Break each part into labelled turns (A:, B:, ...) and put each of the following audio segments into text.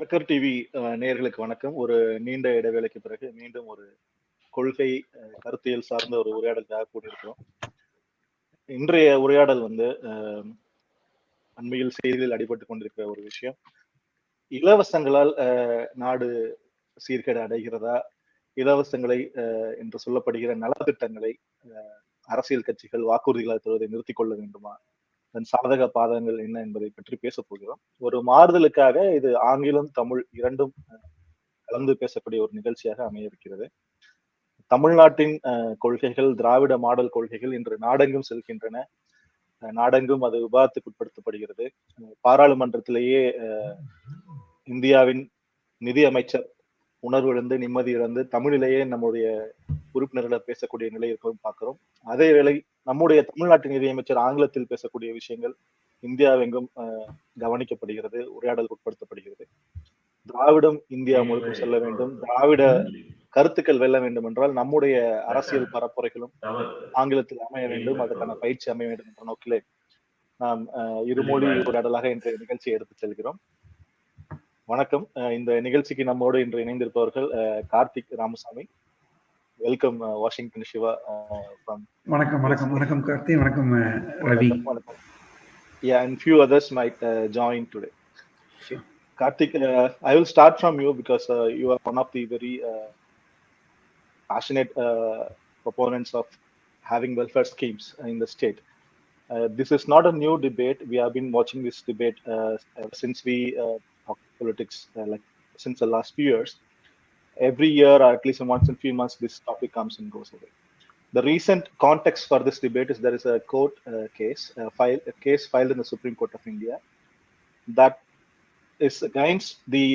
A: Parker TV நேயர்களுக்கு வணக்கம். ஒரு நீண்ட இடைவேளைக்கு பிறகு மீண்டும் ஒரு கொள்கை கருத்தியல் சார்ந்த ஒரு உரையாடலுக்காக கூடியிருக்கிறோம். இன்றைய உரையாடல் அண்மையில் செய்தியில் அடிபட்டு கொண்டிருக்கிற ஒரு விஷயம். இலவசங்களால் நாடு சீர்கேடு அடைகிறதா, இலவசங்களை என்று சொல்லப்படுகிற நலத்திட்டங்களை அரசியல் கட்சிகள் வாக்குறுதிகளாக தருவதை நிறுத்திக் கொள்ள வேண்டுமா, அதன் சாதக பாதகங்கள் என்ன என்பதை பற்றி பேச போகிறோம். ஒரு மாறுதலுக்காக இது ஆங்கிலம் தமிழ் இரண்டும் கலந்து பேசக்கூடிய ஒரு நிகழ்ச்சியாக அமைய இருக்கிறது. தமிழ்நாட்டின் கொள்கைகள், திராவிட மாடல் கொள்கைகள் இன்று நாடெங்கும் செல்கின்றன. நாடெங்கும் அது விவாதத்துக்கு உட்படுத்தப்படுகிறது. பாராளுமன்றத்திலேயே இந்தியாவின் நிதி அமைச்சர் உணர்விழந்து நிம்மதி இழந்து தமிழிலேயே நம்முடைய உறுப்பினர்களை பேசக்கூடிய நிலை இருப்பதும் பார்க்கிறோம். அதே வேளை நம்முடைய தமிழ்நாட்டின் நிதியமைச்சர் ஆங்கிலத்தில் பேசக்கூடிய விஷயங்கள் இந்தியாவெங்கும் கவனிக்கப்படுகிறது, உரையாடலுக்கு உட்படுத்தப்படுகிறது. திராவிடம் இந்தியா முழுக்க செல்ல வேண்டும், திராவிட கருத்துக்கள் வெல்ல வேண்டும் என்றால் நம்முடைய அரசியல் பரப்புரைகளும் ஆங்கிலத்தில் அமைய வேண்டும், அதற்கான பயிற்சி அமைய வேண்டும் என்ற நோக்கிலே நாம் இருமொழி உரையாடலாக இன்றைய நிகழ்ச்சியை எடுத்து செல்கிறோம். வணக்கம். இந்த நிகழ்ச்சிக்கு நம்மோடு இன்று இணைந்திருப்பவர்கள் கார்த்திக் ராமசாமி. Welcome Washington Siva.
B: வணக்கம் கார்த்தி. வணக்கம் Ravi.
A: Yeah, and few others might join today. Okay. Karthik, I will start from you because you are one of the very passionate proponents of having welfare schemes in the state. This is not a new debate. We have been watching this debate since we talk politics, like since the last few years. Every year, or at least once in a few months, this topic comes and goes away. The recent context for this debate is there is a court case filed in the Supreme Court of India that is against the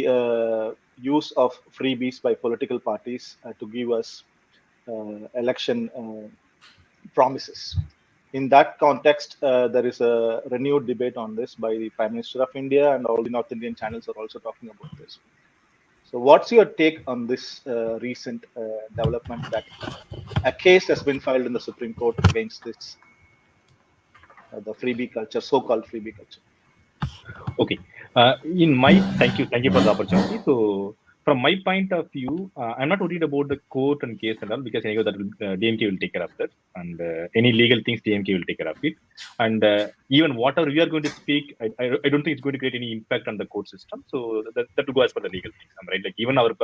A: use of freebies by political parties to give us election promises. In that context, there is a renewed debate on this by the Prime Minister of India, and all the North Indian channels are also talking about this. So what's your take on this recent development that a case has been filed in the Supreme Court against this, the freebie culture, so-called freebie culture?
C: Okay. Thank you for the opportunity. So from my point of view, I'm not worried about the court and case and all, because I know that DMK will take care of that, and any legal things DMK will take care of it. And even whatever we are going to speak, I don't think it's going to create any impact on the court system. So that will go as per the legal things, right? Like even our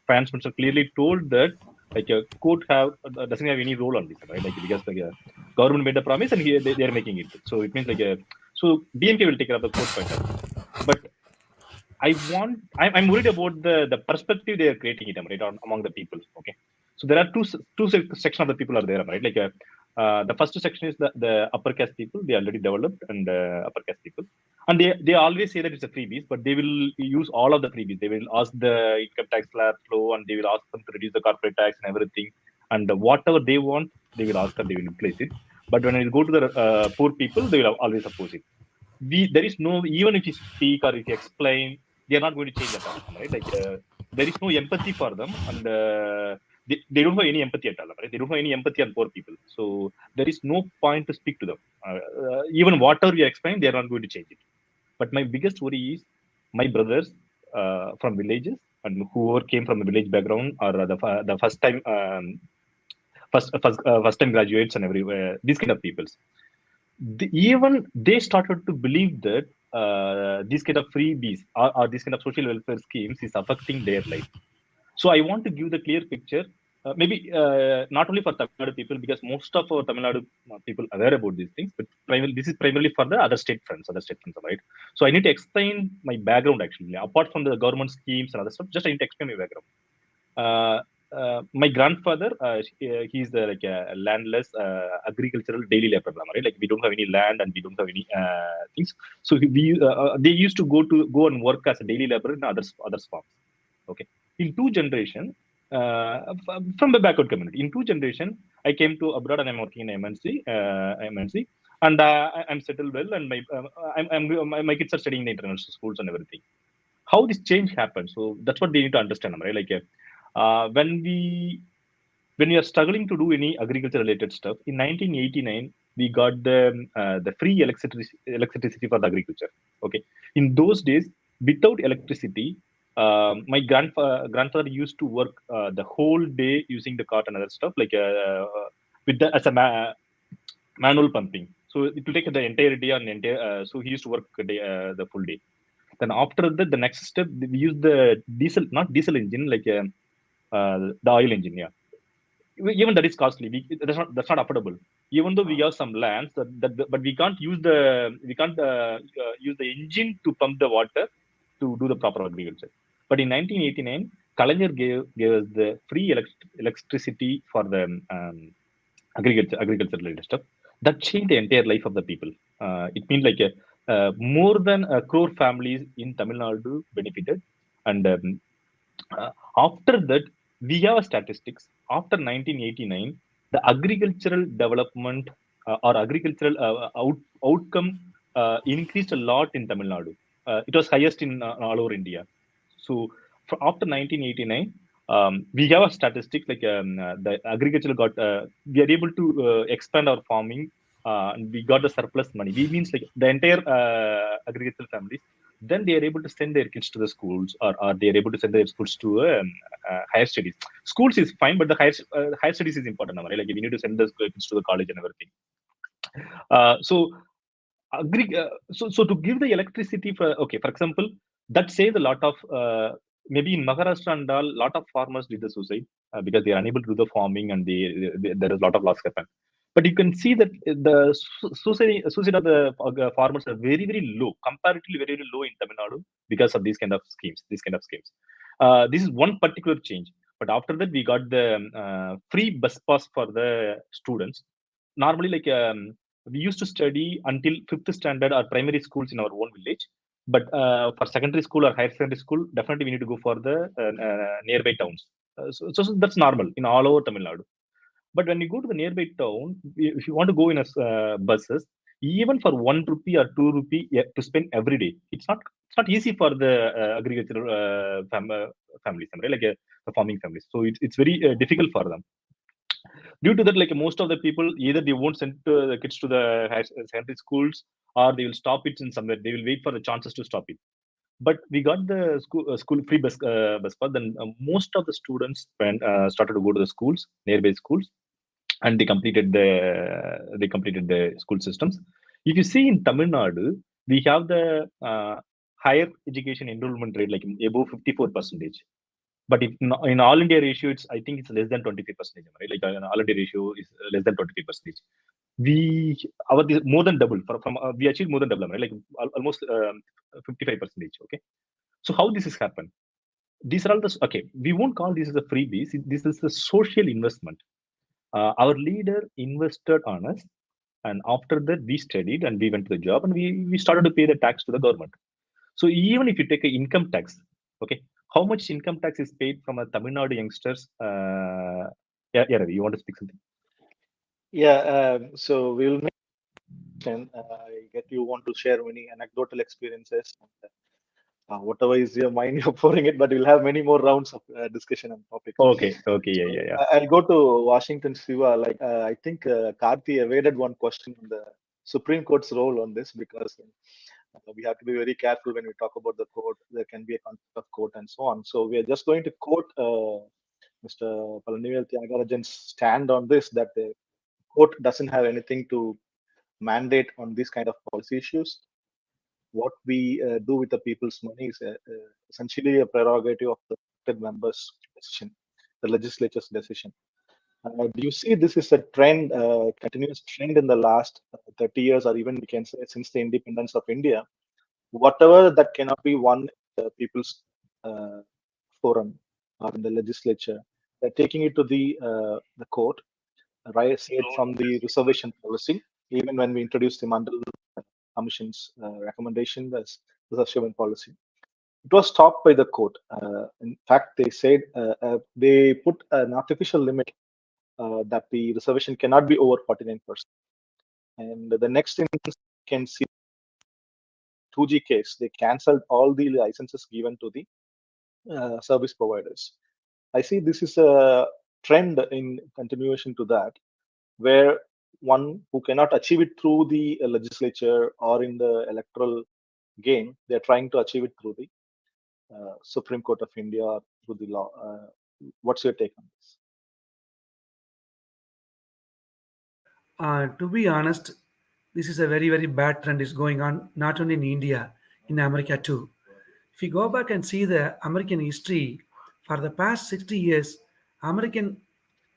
C: finance minister clearly told that like a court doesn't have any role on this, right? Like because the government made a promise and they are making it. So it means like so DMK will take care of the court part. But I'm worried about the perspective they are creating it, right, among the people. Okay, so there are two sections of the people are there, right? Like the first section is the upper caste people. They already developed, and upper caste people, and they always say that it's a freebies, but they will use all of the freebies. They will ask the income tax slab low, and they will ask them to reduce the corporate tax and everything, and whatever they want, they will ask and they will place it. But when it go to the poor people, they will always oppose it. There is no, even if you speak or if you explain, they are not going to change that, right? Like there is no empathy for them, and they don't have any empathy at all, right? They don't have any empathy on poor people, so there is no point to speak to them. Even whatever you explain, they are not going to change it. But my biggest worry is my brothers from villages, and whoever came from the village background, or the first time graduates and everywhere, these kind of peoples. Even they started to believe that these kind of freebies or these kind of social welfare schemes is affecting their life. So I want to give the clear picture, maybe not only for Tamil Nadu people, because most of our Tamil Nadu people are aware about these things, but this is primarily for the other state friends, right? So I need to explain my background actually, apart from the government schemes and other stuff. Just I need to explain my background. My grandfather, he's like a landless agricultural daily laborer, right? Like we don't have any land and we don't have any things. So they used to go and work as a daily laborer in other farms. Okay. In two generations, from the backward community, in two generations, I came to abroad and I'm working in MNC, and I'm settled well, and my kids are studying in the international schools and everything. How this change happened? So that's what they need to understand, right? Like when we are struggling to do any agriculture related stuff in 1989, we got the free electricity for the agriculture. Okay, in those days, without electricity, My grandfather used to work the whole day using the cart and other stuff, like with the as a manual pumping. So it will take the entire day and entire. So he used to work the full day. Then after that, the next step we use the diesel, not diesel engine, like the oil engine. Yeah, even that is costly. That's not affordable. Even though we have some lands, but we can't use the engine to pump the water to do the proper agriculture. But in 1989, Kalaignar gave us the free electricity for the agriculture related stuff. That changed the entire life of the people. It means like more than a crore families in Tamil Nadu benefited, and uh, after that, we have statistics. After 1989, the agricultural development or agricultural outcome increased a lot in Tamil Nadu. It was highest in all over India. So after 1989, we have a statistics like the agriculture got we are able to expand our farming, and we got the surplus money. We means like the entire agricultural families, then they are able to send their kids to the schools, or they are able to send their schools to higher studies. Schools is fine, but the higher studies is important. Right? Like we need to send the kids to the college and everything. So so to give the electricity for, okay, for example, that saves a lot of maybe in Maharashtra and all, lot of farmers did the suicide because they are unable to do the farming, and there is a lot of loss happen. But you can see that the suicide of the farmers are very very low, comparatively very very low in Tamil Nadu because of these kind of schemes. This is one particular change. But after that, we got the free bus pass for the students. Normally, like we used to study until fifth standard or primary schools in our own village. But for secondary school or higher secondary school, definitely we need to go for the nearby towns. So that's normal in all over Tamil Nadu. But when you go to the nearby town, if you want to go in a buses, even for 1 rupee or 2 rupee to spend every day, it's not easy for the agricultural families, right? Like the farming families. So it's very difficult for them. Due to that, like most of the people, either they won't send the kids to the secondary schools, or they will stop it in somewhere. They will wait for the chances to stop it. But we got the school free bus pass. Then most of the students started to go to the schools, nearby schools, and they completed the school systems. If you see in Tamil Nadu, we have the higher education enrollment rate like above 54%. But if in all India ratio, I think it's less than 25%, right? Like an all India ratio is less than 25%. We our more than double from we achieved more than double, right? Like almost 55%. Okay, so how this has happened? These are all the okay. We won't call this as a freebies. This is a social investment. Our leader invested on us, and after that we studied and we went to the job, and we started to pay the tax to the government. So even if you take an income tax, okay, how much income tax is paid from a Tamil Nadu youngsters? Yeah, Ravi, you want to speak something?
A: Yeah, so we'll make I get you want to share many anecdotal experiences. Whatever is your mind, you're pouring it, but we'll have many more rounds of discussion on topic.
C: Okay,
A: So
C: yeah.
A: I'll go to Washington Siva. Like I think Karthi evaded one question on the Supreme Court's role on this, because we have to be very careful when we talk about the court. There can be a conflict of court and so on. So we are just going to quote Mr. Palanivel Tyagarajan's stand on this, that the court doesn't have anything to mandate on these kind of policy issues. What we do with the people's money is essentially a prerogative of the elected members' decision, the legislature's decision. Do you see this is a trend, continuous trend in the last 30 years, or even we can say since the independence of India? Whatever that cannot be won in the people's forum or in the legislature, they're taking it to the court, right? Say it from the reservation policy. Even when we introduced the Mandal Commission's recommendation, that's reservation policy, it was stopped by the court. In fact, they said they put an artificial limit that the reservation cannot be over 49%. And the next instance can see 2G case, they cancelled all the licenses given to the service providers. I see this is a trend in continuation to that, where one who cannot achieve it through the legislature or in the electoral game, they're trying to achieve it through the Supreme Court of India or through the law. What's your take on this?
B: To be honest, this is a very, very bad trend is going on, not only in India, in America too. If you go back and see the American history, for the past 60 years, American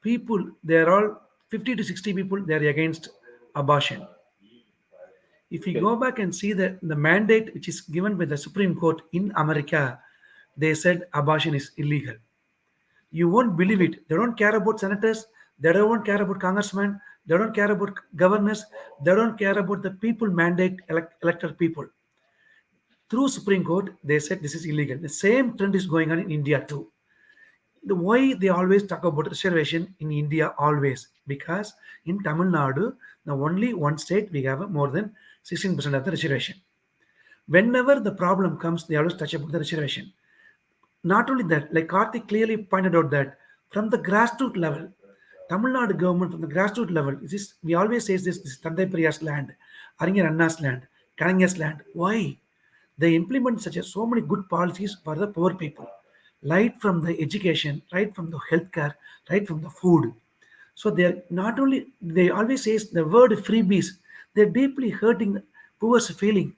B: people, they're all 50 to 60 people, they're against abortion. If you
A: Okay.
B: go back and see the mandate which is given by the Supreme Court in America, they said abortion is illegal. You won't believe
A: Okay.
B: it. They don't care about senators. They don't care about congressmen. They don't care about governors. They don't care about the people mandate elected people. Through Supreme Court, they said this is illegal. The same trend is going on in India too. The why they always talk about reservation in India always because in Tamil Nadu, the only one state we have more than 16% of the reservation. Whenever the problem comes, they always touch about the reservation. Not only that, like Karthik clearly pointed out that from the grassroots level, Tamil Nadu government from the grassroots level, we always say this Tandai Priya's land, Aringer Anna's land, Kalinga's land. Why? They implement such so many good policies for the poor people, right from the education, right from the healthcare, right from the food. So they're not only they always say the word freebies, they're deeply hurting the poor's feeling.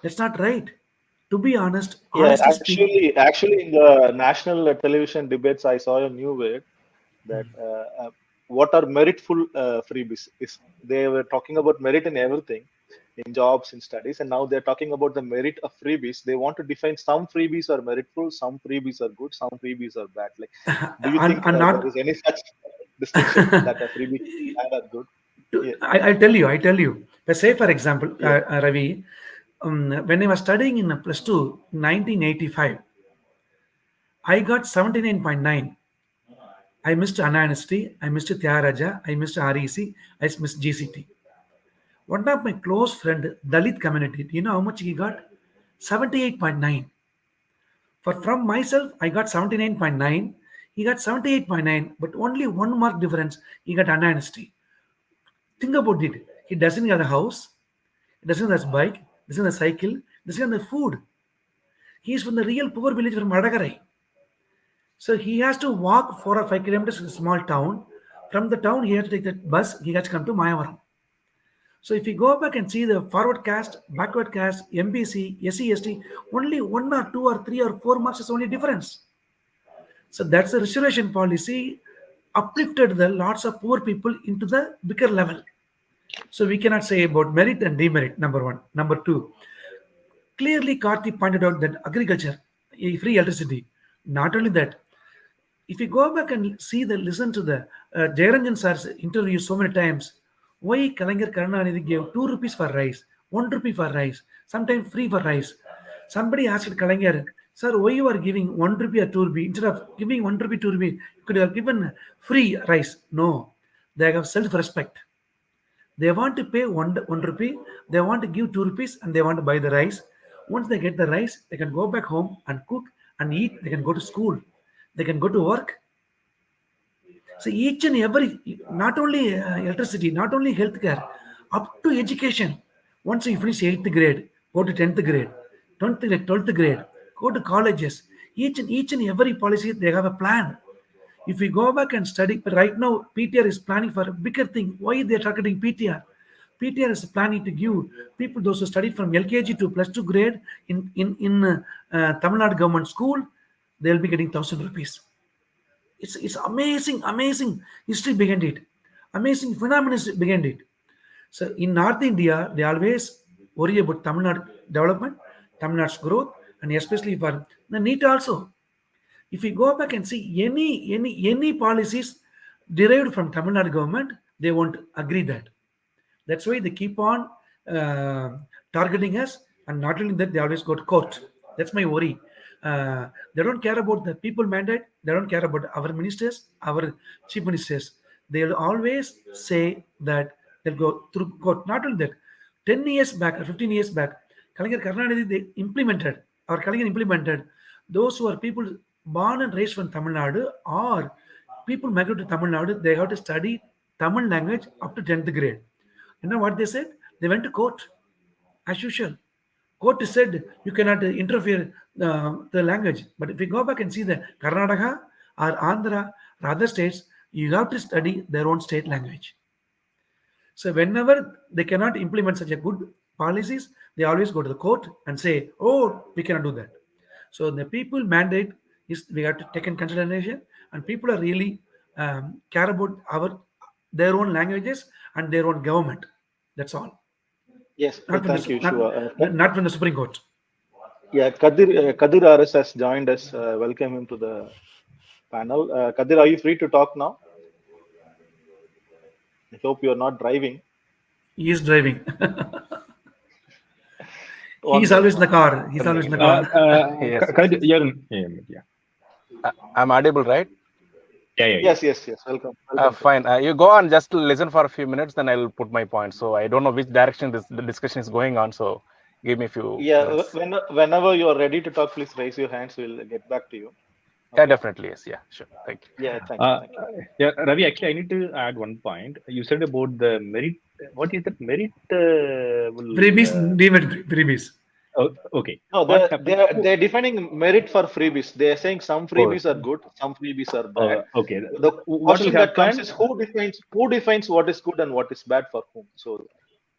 B: That's not right. To be honest,
A: Yeah,
B: honestly speak,
A: actually, in the national television debates, I saw a new word that what are meritful freebies is they were talking about merit in everything, in jobs, in studies, and now they're talking about the merit of freebies. They want to define some freebies are meritful, some freebies are good, some freebies are bad. Like, do you think
B: and
A: there
B: not
A: is any such distinction that a freebie is bad or good? Yeah,
B: I tell you. Say, for example,
A: yeah,
B: Ravi, when I was studying in plus two, 1985, I got 79.9. I missed Anna University, I missed Tyagaraja, I missed REC, I missed GCT. One of my close friend, Dalit community, do you know how much he got? 78.9. For from myself, I got 79.9. He got 78.9, but only one mark difference. He got Anna University. Think about it. He doesn't have a house. He doesn't have a bike. Doesn't have a cycle. Doesn't have the food. He is from the real poor village from Madagarai. So he has to walk 4 or 5 kilometers to a small town. From the town, he has to take that bus. He has to come to Mayavaram. So if you go back and see the forward caste, backward caste, MBC, SC, ST, only 1 or 2 or 3 or 4 marks is only difference. So that's the reservation policy uplifted the lots of poor people into the bigger level. So we cannot say about merit and demerit, number one. Number two, clearly Karthi pointed out that agriculture, free electricity. Not only that, if you go back and see the listen to the Jayaranjan sir's interview so many times, why Kalangar Karunanidhi gave 2 rupees for rice, 1 rupee for rice, sometimes free for rice. Somebody asked Kalangar, sir, why you are giving 1 rupee or 2 rupee instead of giving 1 rupee, 2 rupee? You could have given free rice. No, they have self-respect. They want to pay one rupee, they want to give 2 rupees, and they want to buy the rice. Once they get the rice, they can go back home and cook and eat. They can go to school, they can go to work. So each and every, not only electricity, not only healthcare, up to education. Once you finish 8th grade, go to 10th grade, 10th grade, 12th grade, go to colleges. Each and every policy they have a plan. If we go back and study, but right now PTR is planning for a bigger thing. Why they are targeting PTR? PTR is planning to give people those who study from LKG to plus two grade in Tamil Nadu government school, they'll be getting 1,000 rupees. It's amazing history behind it, amazing phenomenon behind it. So in North India, they always worry about Tamil Nadu development, Tamil Nadu's growth, and especially for the NEET also. If we go back and see any policies derived from Tamil Nadu government, they won't agree that. That's why they keep on uh, targeting us, and not only that, they always go to court. That's my worry. They don't care about the people mandate. They don't care about our ministers, our chief ministers. They'll always say that they'll go through court. Not only that, 10 years back or 15 years back, Kalingar Karnataka, they implemented, or Kalingar implemented, those who are people born and raised from Tamil Nadu or people migrate to Tamil Nadu, they have to study Tamil language up to 10th grade. You know what they said? They went to court as usual. Court said you cannot interfere the language. But if we go back and see the Karnataka or Andhra or other states, you have to study their own state language. So whenever they cannot implement such a good policies, they always go to the court and say, "Oh, we cannot do that." So the people mandate is we have to take in consideration, and people are really care about their own languages and their own government. That's all.
A: Yes,
B: Not from
A: thank
B: the
A: you,
B: not,
A: Shiva.
B: not from the Supreme Court.
A: Yeah, Kadir RS has joined us. Welcome him to the panel. Kadir, are you free to talk now? I hope you are not driving.
B: He is driving. He's
A: Wonderful,
B: always in the
A: wonderful.
B: car. He's always in the car.
D: Yes, yes,
C: Khalid,
D: yes.
C: yeah.
D: I'm audible, right?
C: Yeah.
A: Yes. Welcome.
D: Fine. You go on, just listen for a few minutes, then I'll put my point. So I don't know which direction the discussion is going on. So give me a few
A: Yeah,
D: minutes.
A: whenever you are ready to talk, please raise your hands. We'll get back to you.
D: Yeah,
A: Okay.
D: definitely. Yes. Yeah, sure. Thank you.
A: Yeah, thank you.
C: Yeah, Ravi, actually, I need to add one point. You said about the merit. What is that merit?
B: Freebies, demerit freebies.
C: Oh, okay.
A: No,
C: What happened?
A: they're defining merit for freebies. They're saying some
D: Oh,
A: freebies are good, some freebies are bad.
C: Okay.
A: The
C: What will
A: question that comes
C: happen?
A: is who defines what is good and what is bad for whom. So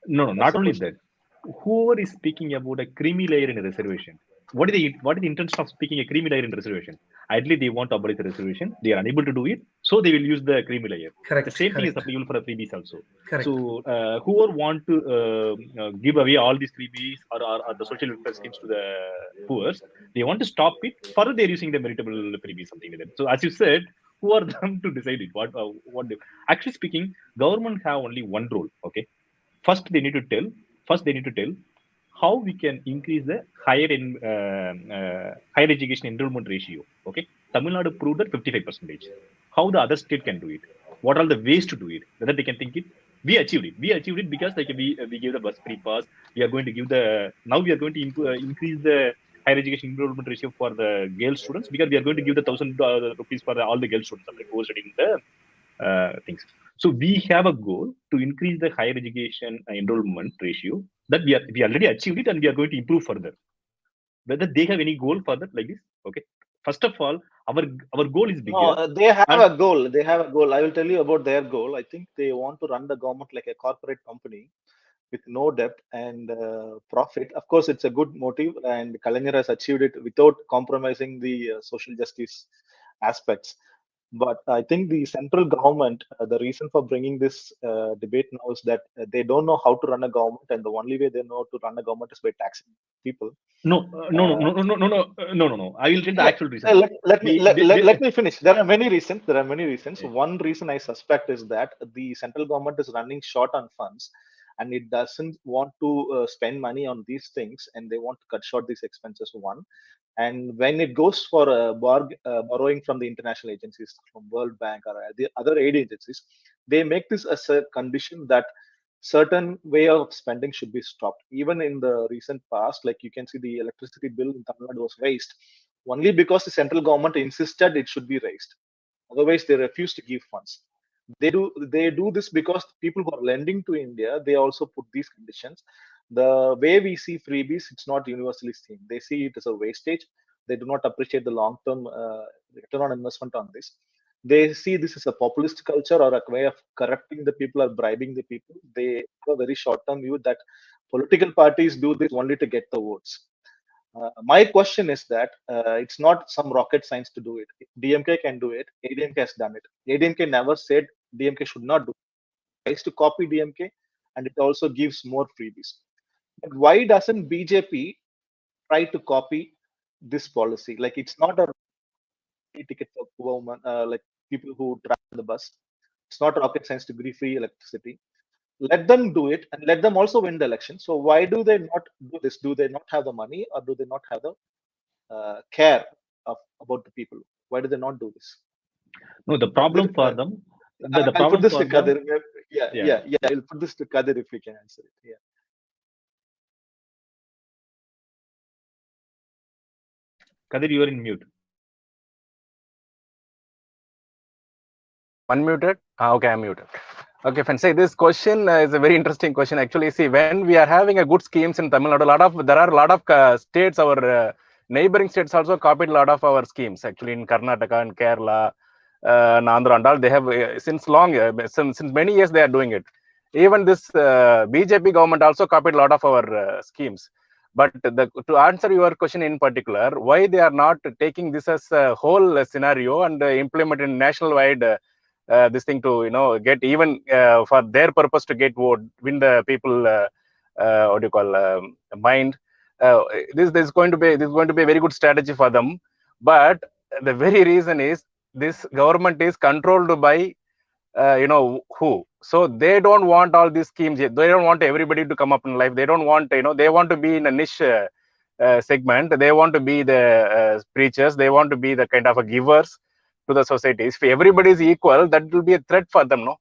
C: No,
A: that's
C: not
A: the
C: only
A: question.
C: that. Whoever is speaking about a creamy layer in a reservation, what is the intention of speaking a creamy layer in reservation? Ideally, they want to abolish the reservation. They are unable to do it, so they will use the creamy layer. The
B: Correct.
C: same thing is
B: Correct.
C: applicable for a freebies also.
B: Correct.
C: So, whoever want to give away all these freebies or the social welfare schemes to the poor, they want to stop it. Further, they're using the meritable freebies, something like that. So, as you said, who are them to decide it? What? Actually speaking, government have only one role. Okay, first they need to tell how we can increase the higher education enrollment ratio. Okay, Tamil Nadu proved that 55%. How the other state can do it? What are the ways to do it? Whether they can think it. We achieved it because like we gave the bus free pass. We are going to give the now we are going to increase the higher education enrollment ratio for the girl students because we are going to give the ₹1,000 for all the girl students who are studying the things. So we have a goal to increase the higher education enrollment ratio that we already achieved it and we are going to improve further. Whether they have any goal further like this, okay. First of all, our goal is
A: No,
C: bigger.
A: they have
C: And
A: a goal. They have a goal. I will tell you about their goal. I think they want to run the government like a corporate company with no debt and profit. Of course, it's a good motive, and Kalaignar has achieved it without compromising the social justice aspects. But I think the central government, the reason for bringing this debate now is that they don't know how to run a government, and the only way they know to run a government is by taxing people.
C: no, no, no,
A: Uh,
C: no, no, no, no, no. I will tell the
A: yeah,
C: actual reason.
A: let me let
C: They,
A: me finish. There are many reasons. There are many reasons.
C: eh,
A: One reason I suspect is that the central government is running short on funds, and it doesn't want to spend money on these things, and they want to cut short these expenses. One, and when it goes for borrowing from the international agencies, from World Bank or the other aid agencies, they make this as a condition that certain way of spending should be stopped. Even in the recent past, like you can see, the electricity bill in Tamil Nadu was raised only because the central government insisted it should be raised. Otherwise, they refuse to give funds. They do this because people who are lending to India, they also put these conditions. The way we see freebies, it's not universally seen. They see it as a wastage. They do not appreciate the long-term return on investment on this. They see this as a populist culture or a way of corrupting the people or bribing the people. They have a very short-term view that political parties do this only to get the votes. My question is that it's not some rocket science to do it. If DMK can do it, ADMK has done it. ADMK never said DMK should not do it. It tries to copy DMK, and it also gives more freebies. But why doesn't BJP try to copy this policy? Like it's not a free ticket for poor women, like people who travel in the bus. It's not rocket science to be free electricity. Let them do it and let them also win the election. So why do they not do this? Do they not have the money, or do they not have the care about the people? Why do they not do this?
C: no, the
A: Kadir,
C: problem for them, the
A: I'll put
C: problem
A: this
C: for
A: to
C: them,
A: Kadir. Yeah,
C: yeah.
A: yeah, yeah. I'll put this to Kadir if we can answer it. Yeah.
C: Kadir, you are in mute.
D: Unmuted? Okay, I'm muted. Okay, Fensei, this question is a very interesting question. Actually, see, when we are having a good schemes in Tamil Nadu, there are a lot of states, our neighboring states also copied a lot of our schemes. Actually, in Karnataka and Kerala, and Andhra and all, they have since long, since many years they are doing it. Even this BJP government also copied a lot of our schemes. But to answer your question in particular, why they are not taking this as a whole scenario and implement in national wide this thing to get even for their purpose to get vote, win the people what do you call mind. This is going to be a very good strategy for them. But the very reason is this government is controlled by who. So they don't want all these schemes. They don't want everybody to come up in life. They don't want they want to be in a niche segment. They want to be the preachers. They want to be the kind of a givers to the society. If everybody is equal, that will be a threat for them. No,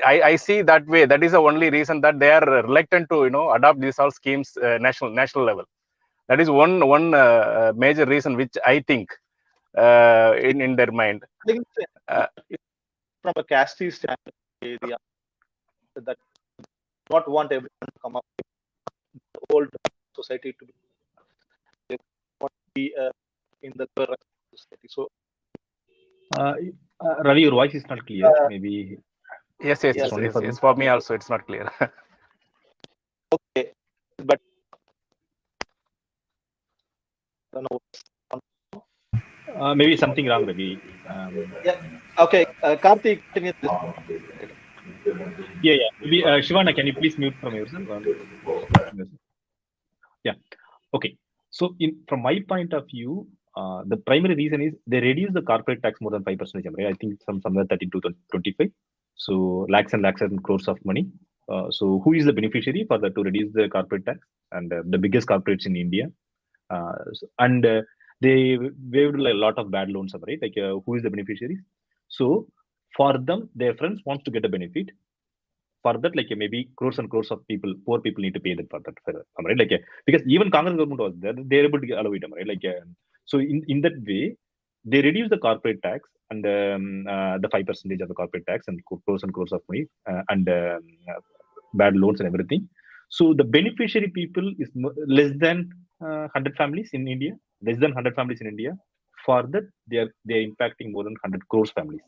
D: I see that way. That is the only reason that they are reluctant to adopt these all schemes national level. That is one major reason which I think in their mind.
A: I think from a caste standpoint, they that not want everyone to come up with the old society to be, they want to be in the current society. So
C: Ravi, your voice is not clear. Maybe.
D: Yes.
C: For
D: For me also, it's not clear.
A: okay, but I don't know.
C: Maybe something wrong, Ravi.
A: Yeah. Okay, Karthik, continue this.
C: Yeah. Maybe Shivana, can you please mute from yourself? Yeah. Okay. So, from my point of view, the primary reason is they reduce the corporate tax more than 5%. Right? I think somewhere 32 to 25. So lakhs and crores of money. So who is the beneficiary for that to reduce the corporate tax? And the biggest corporates in India. They waived a lot of bad loans, right? Like who is the beneficiary? So for them, their friends wants to get a benefit. For that, like maybe crores and crores of people, poor people need to pay that for that, right? Like because even Congress government was there, they're able to allow it, right? Like so in that way, they reduce the corporate tax and the 5% of the corporate tax and crores of money and bad loans and everything. So the beneficiary people is less than 100 families in India. Less than 100 families in India. For that, they are impacting more than 100 crores families.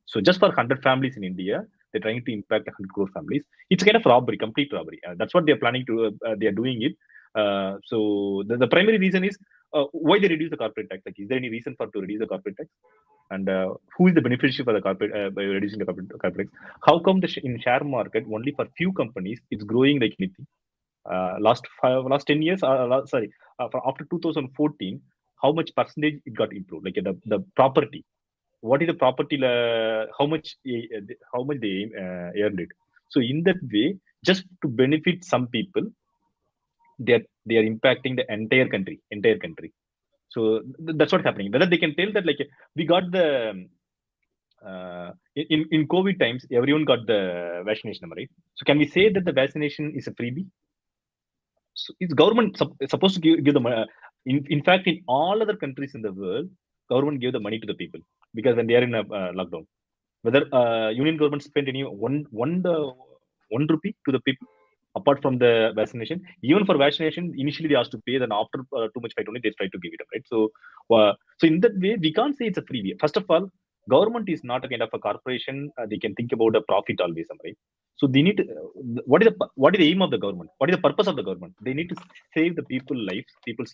C: So just for 100 families in India, they're trying to impact 100 crore families. It's kind of robbery, complete robbery. That's what they're planning to. They are doing it. So the primary reason is why they reduce the corporate tax. Like, is there any reason for to reduce the corporate tax? And who is the beneficiary for the corporate by reducing the corporate tax? How come in share market only for few companies it's growing like anything? Last 10 years, from after 2014, how much percentage it got improved? Like the property. What is the property? How much they earned it? So in that way, just to benefit some people, they are impacting the entire country. So that's what's happening. Whether they can tell that, like, we got the in COVID times, everyone got the vaccination, right? So can we say that the vaccination is a freebie? So is government supposed to give the in fact, in all other countries in the world, government gave the money to the people because when they are in a lockdown, whether union government spent any one rupee to the people apart from the vaccination. Even for vaccination, initially they asked to pay, then after too much fight only they try to give it up, right? So in that way, we can't say it's a freebie. First of all, government is not a kind of a corporation. They can think about a profit always, right? So they need to, what is the aim of the government? What is the purpose of the government? They need to save the people's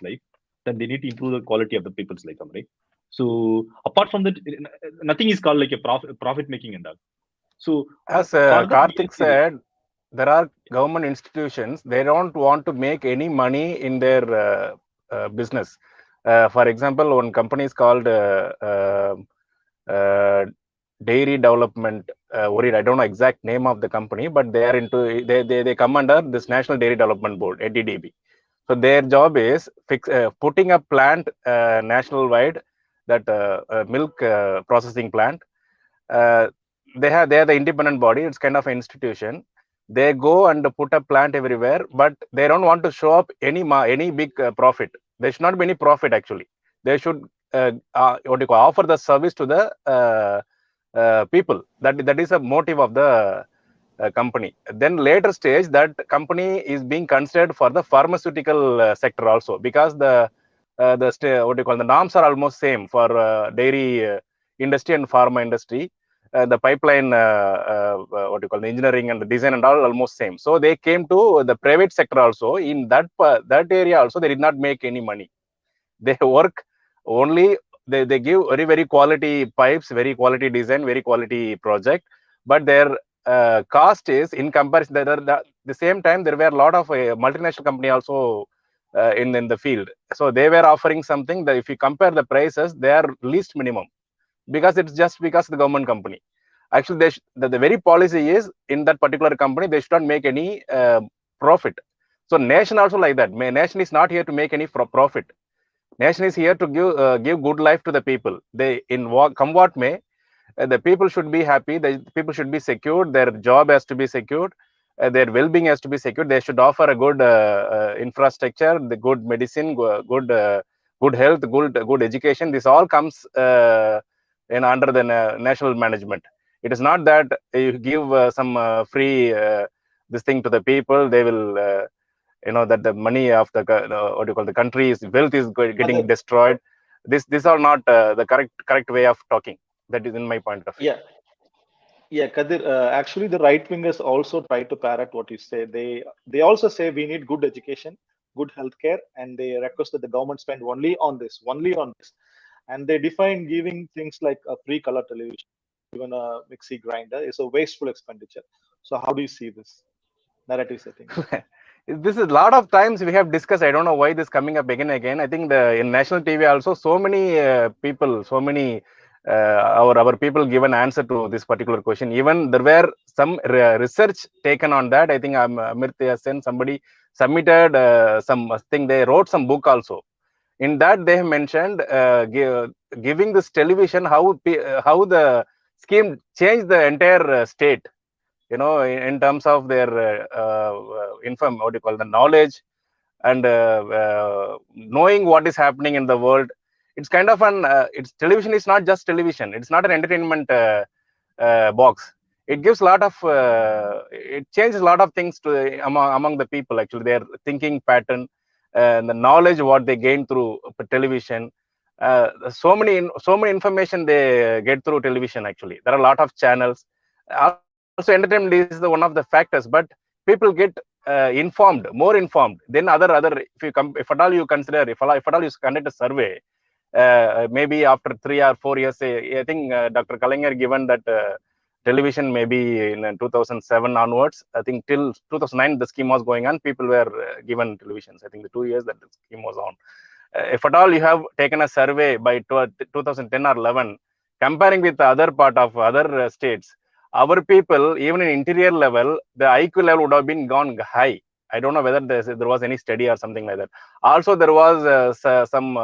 C: life. Then they need to improve the quality of the people's life, right? So apart from that, nothing is called like a profit making and all. So
D: as Karthik said, there are government institutions, they don't want to make any money in their business. For example, one company is called Dairy Development I don't know exact name of the company, but they are into they come under this National Dairy Development Board, NDDB. So their job is putting a plant national wide, that milk processing plant. They are the independent body. It's kind of an institution. They go and put a plant everywhere, but they don't want to show up any big profit. There should not be any profit actually. They should offer the service to the people. That is a motive of the company. Then later stage, that company is being considered for the pharmaceutical sector also, because the the norms are almost same for dairy industry and pharma industry. The pipeline, the engineering and the design and all almost same. So they came to the private sector also. In that area also, they did not make any money. They work only, they give very quality pipes, very quality design, very quality project, but their cost is in comparison. The same time there were a lot of multinational company also in the field. So they were offering something that if you compare the prices, they are least minimum, because it's just because the government company. Actually, the very policy is in that particular company they should not make any profit. So nation also like that. Nation is not here to make any profit. Nation is here to give good life to the people. They come what may, the people should be happy. The people should be secured. Their job has to be secured. Their well-being has to be secured. They should offer a good infrastructure, the good medicine, good health, good education. This all comes under the national management. It is not that you give some free this thing to the people. They will. That the money of the country's wealth is getting destroyed. These are not the correct way of talking. That is in my point of view.
A: Yeah, Kadir, actually the right wingers also try to parrot what you say. They also say we need good education, good healthcare, and they request that the government spend only on this, and they define giving things like a free color television, even a mixie grinder, is a wasteful expenditure. So how do you see this narrative setting?
D: This is a lot of times we have discussed. I don't know why this coming up again. I think in national TV also, so many people, so many our people give an answer to this particular question. Even there were some research taken on that. I think Amirtya Sen, somebody submitted something. They wrote some book also. In that they have mentioned giving this television, how the scheme changed the entire state. In terms of their the knowledge and knowing what is happening in the world. It's kind of it's television is not just television. It's not an entertainment box. It gives a lot of it changes a lot of things to among the people. Actually, their thinking pattern, the knowledge what they gain through television. So many information they get through television. Actually, there are a lot of channels. Also, entertainment is one of the factors, but people get more informed than other. If at all you consider, if at all you conduct a survey, maybe after 3 or 4 years, I think Dr. Kalaignar given that television maybe in 2007 onwards. I think till 2009 the scheme was going on. People were given televisions. I think the 2 years that the scheme was on. If at all you have taken a survey by 2010 or 11, comparing with the other part of other states, our people, even in interior level, the IQ level would have been gone high. I don't know whether there was any study or something like that. Also, there was some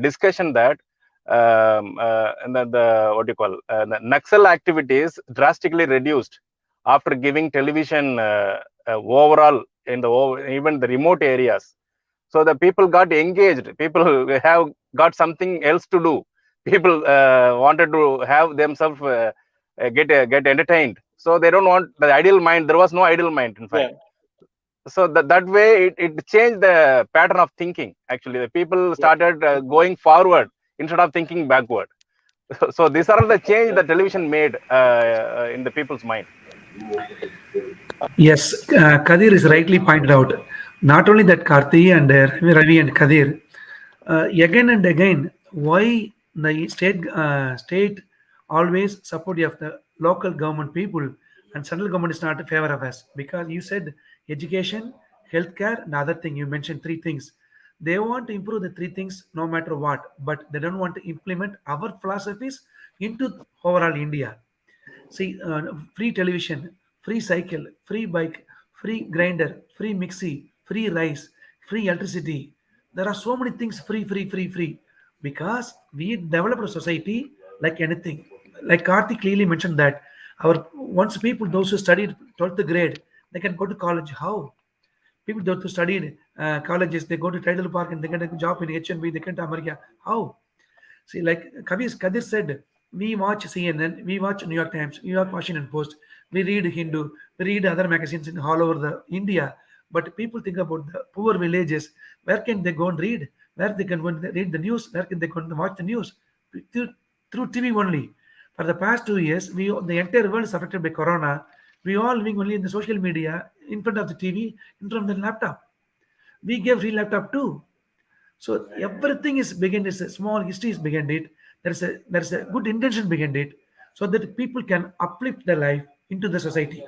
D: discussion that the Naxal activities drastically reduced after giving television overall in even the remote areas. So the people got engaged. People have got something else to do. People wanted to have themselves get entertained. So they don't want the ideal mind. There was no ideal mind, in fact. So that way it changed the pattern of thinking. Actually, the people started going forward instead of thinking backward. So these are the change that television made in the people's mind.
B: Yes, Kadir is rightly pointed out. Not only that, Karthi and Ravi and Kadir, again and again, why the state always support of the local government people and central government is not in favor of us? Because you said education, healthcare, and other thing. You mentioned three things. They want to improve the three things no matter what, but they don't want to implement our philosophies into overall India. See, free television, free cycle, free bike, free grinder, free mixie, free rice, free electricity. There are so many things free, because we developed a society like anything. Like Karthik clearly mentioned that our once people those who studied 12th grade they can go to college. How? People those who studied colleges they go to Tidal Park and they get a job in H&B. They come to America. How? See, like Kadir said, we watch CNN, we watch New York Times, New York Washington Post, We read Hindu, we read other magazines in all over the India, but people think about the poor villages. Where can they go and read? Where they can go and read the news? Where can they go and watch the news? Through, through TV only. For the past 2 years, the entire world is affected by Corona. We all living only in the social media, in front of the TV, in front of the laptop. We gave free laptop too. So everything is behind it. A small history is behind it. There's a good intention behind it, so that people can uplift their life into the society.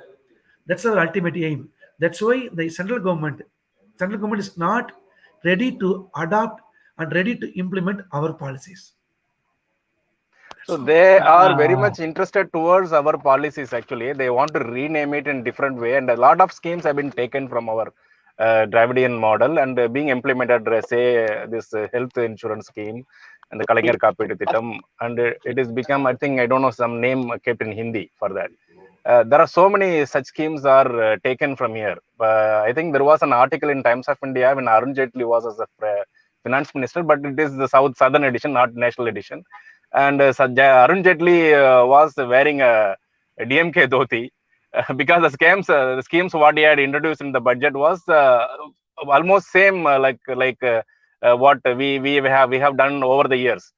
B: That's our ultimate aim. That's why the central government is not ready to adopt and ready to implement our policies.
D: So
B: That's all.
D: they are very
C: Uh,
D: much interested towards our policies. Actually, they want to rename it in different way, and a lot of schemes have been taken from our Dravidian model and being implemented. Say this health insurance scheme and the Kalaignar Kaapid Thittam, and it is become. I think I don't know some name kept in Hindi for that. There are so many such schemes are taken from here. I think there was an article in Times of India when Arun Jaitley was as a finance minister, but it is the southern edition, not national edition. And Arun Jaitley was wearing a DMK dhoti because the schemes what he had introduced in the budget was almost same what we have done over the years.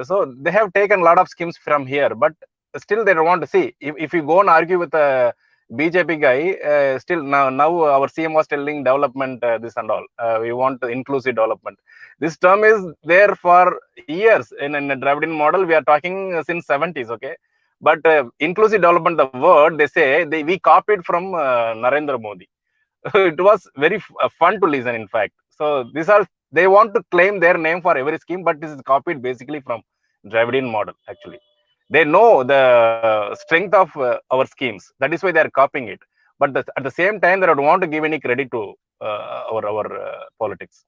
D: So they have taken a lot of schemes from here, but still they don't want to see. If you go and argue with a BJP guy, still now our CM was telling development this and all. We want inclusive development. This term is there for years in a Dravidian model. We are talking since 70s, okay. But inclusive development, the word they say we copied from Narendra Modi. It was very fun to listen, in fact. So these are they want to claim their name for every scheme, but this is copied basically from Dravidian model. Actually, they know the strength of our schemes. That is why they are copying it. But at the same time, they don't want to give any credit to our politics.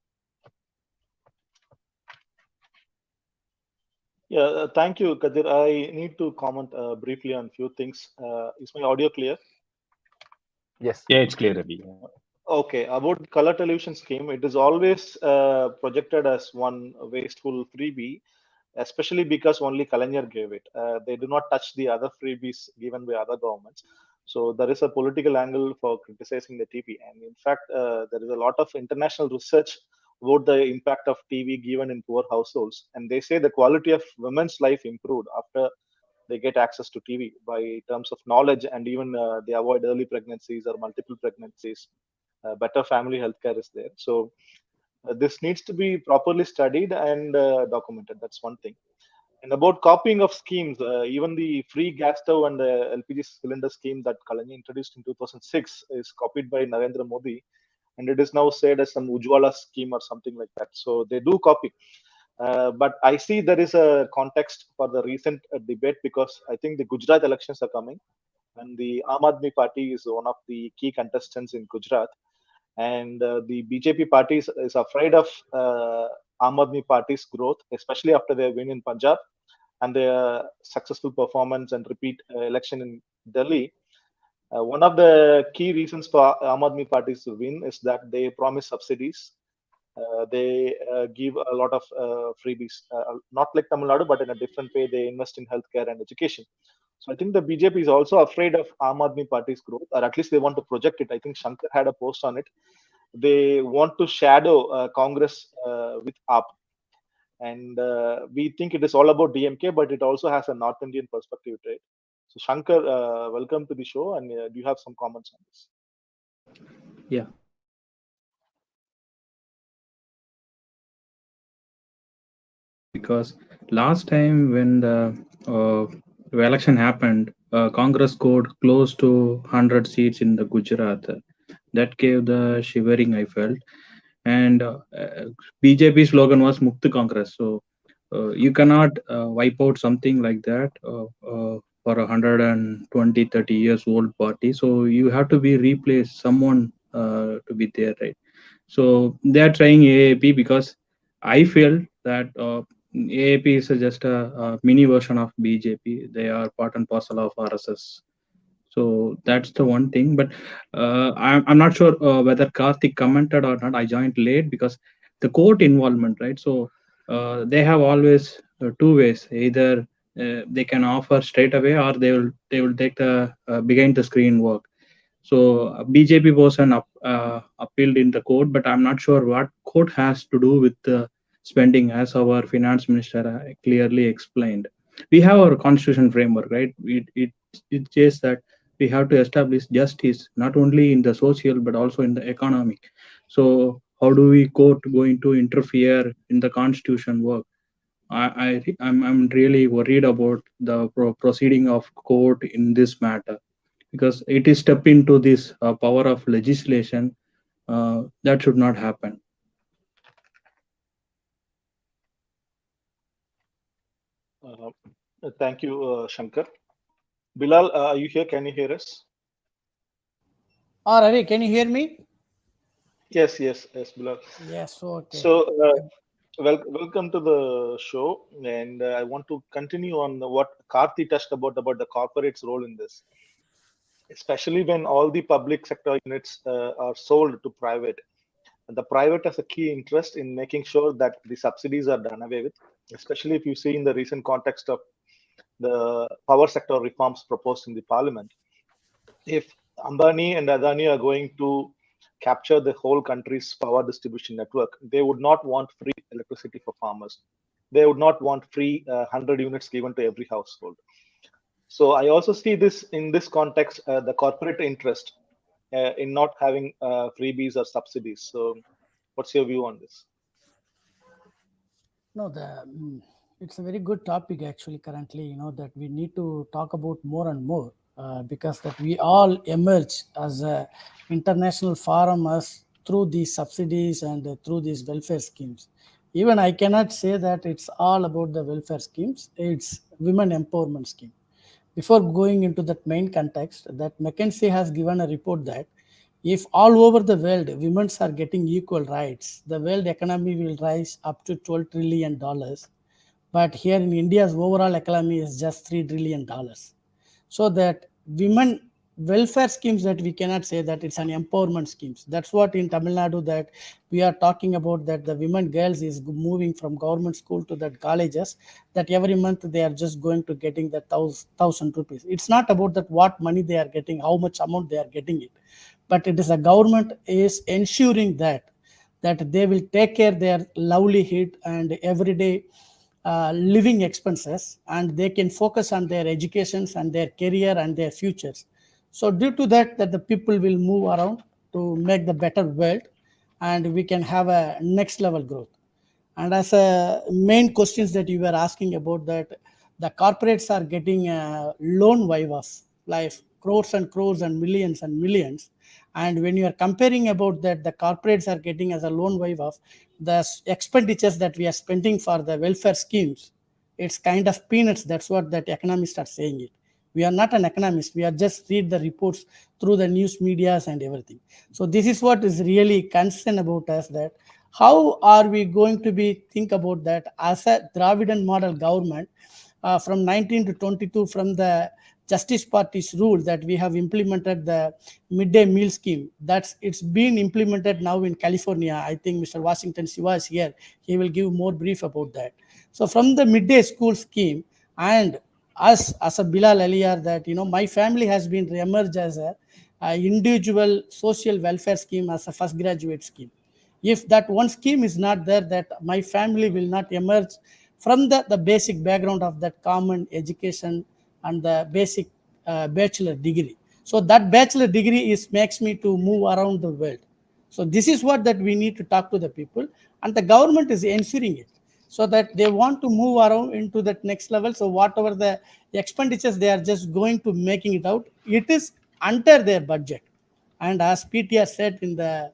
A: Yeah, thank you, Kadir. I need to comment briefly on few things. Is my audio clear?
D: Yes.
C: yeah, it's clear, Ravi.
A: Okay, about color television scheme, it is always projected as one wasteful freebie, especially because only Kalanyar gave it. They do not touch the other freebies given by other governments. So there is a political angle for criticizing the TV. And in fact, there is a lot of international research about the impact of TV given in poor households. And they say the quality of women's life improved after they get access to TV by terms of knowledge, and even they avoid early pregnancies or multiple pregnancies. Better family healthcare is there. So this needs to be properly studied and documented. That's one thing. And about copying of schemes, even the free gas stove and the LPG cylinder scheme that Kalani introduced in 2006 is copied by Narendra Modi, and it is now said as some Ujwala scheme or something like that. So they do copy. But I see there is a context for the recent debate, because I think the Gujarat elections are coming, and the Aam Aadmi Party is one of the key contestants in Gujarat, and the BJP party is afraid of Aam Aadmi Party's growth, especially after their win in Punjab and their successful performance and repeat election in Delhi. One of the key reasons for Aam Aadmi Party's win is that they promise subsidies. They give a lot of freebies, not like Tamil Nadu, but in a different way. They invest in healthcare and education. So I think the BJP is also afraid of Aam Aadmi Party's growth, or at least they want to project it. I think Shankar had a post on it. They want to shadow Congress with AAP, and we think it is all about DMK, but it also has a North Indian perspective to it. So Shankar, welcome to the show, and do you have some comments on this?
E: Yeah. Because last time when the election happened, Congress scored close to 100 seats in the Gujarat. That gave the shivering I felt. And BJP slogan was Mukt Congress. So you cannot wipe out something like that for 120, 30 years old party. So you have to be replaced, someone to be there, right? So they are trying AAP because I feel that AAP is just a mini version of BJP. They are part and parcel of RSS. So that's the one thing. But I'm not sure whether Karthik commented or not. I joined late because the court involvement, right? So they have always two ways. Either they can offer straight away, or they will take the behind the screen work. So BJP was an appealed in the court, but I'm not sure what court has to do with the spending, as our finance minister clearly explained. We have our constitution framework, right? It says that we have to establish justice not only in the social but also in the economic. So how do we court going to interfere in the constitution work? I'm really worried about the proceeding of court in this matter, because it is step into this power of legislation. That should not happen.
A: Thank you, Shankar. Bilal, are you here? Can you hear us?
F: Ravi, can you hear me?
A: Yes, Bilal.
F: Yes, okay.
A: So, welcome to the show, and I want to continue on what Karthi touched about the corporate's role in this, especially when all the public sector units are sold to private. The private has a key interest in making sure that the subsidies are done away with, especially if you see in the recent context of the power sector reforms proposed in the parliament. If Ambani and Adani are going to capture the whole country's power distribution network, they would not want free electricity for farmers. They would not want free 100 units given to every household. So I also see this in this context, the corporate interest in not having freebies or subsidies. So what's your view on this?
F: No, it's a very good topic actually currently, that we need to talk about more and more because that we all emerge as a international forum as through these subsidies and through these welfare schemes. Even I cannot say that it's all about the welfare schemes. It's women empowerment scheme. Before going into that main context, that McKinsey has given a report that if all over the world women are getting equal rights, the world economy will rise up to $12 trillion. But here in India's overall economy is just $3 trillion. So that women welfare schemes, that we cannot say that it's an empowerment schemes. That's what in Tamil Nadu that we are talking about, that the women girls is moving from government school to that colleges, that every month they are just going to getting the 1,000 rupees. It's not about that what money they are getting, how much amount they are getting it, but it is a government is ensuring that they will take care their livelihood and everyday living expenses, and they can focus on their educations and their career and their futures. So due to that the people will move around to make the better world, and we can have a next level growth. And as a main questions that you were asking about, that the corporates are getting a loan waivers like crores and millions. And when you are comparing about that, the corporates are getting as a loan waiver, the expenditures that we are spending for the welfare schemes, it's kind of peanuts. That's what that economists are saying it. We are not an economist. We are just read the reports through the news medias and everything. So this is what is really concern about us, that how are we going to be think about that as a Dravidian model government from 19 to 22, from the Justice Party's rule, that we have implemented the midday meal scheme. That's it's been implemented now in California. I think Mr. Washington Siva is here. He will give more brief about that. So from the midday school scheme, and us as a Bilal earlier, that my family has been emerged as a individual social welfare scheme as a first graduate scheme. If that one scheme is not there, that my family will not emerge from the basic background of that common education and the basic bachelor degree. So that bachelor degree is makes me to move around the world. So this is what that we need to talk to the people, and the government is ensuring it, so that they want to move around into that next level. So whatever the expenditures they are just going to making it out, it is under their budget. And as PTR said in the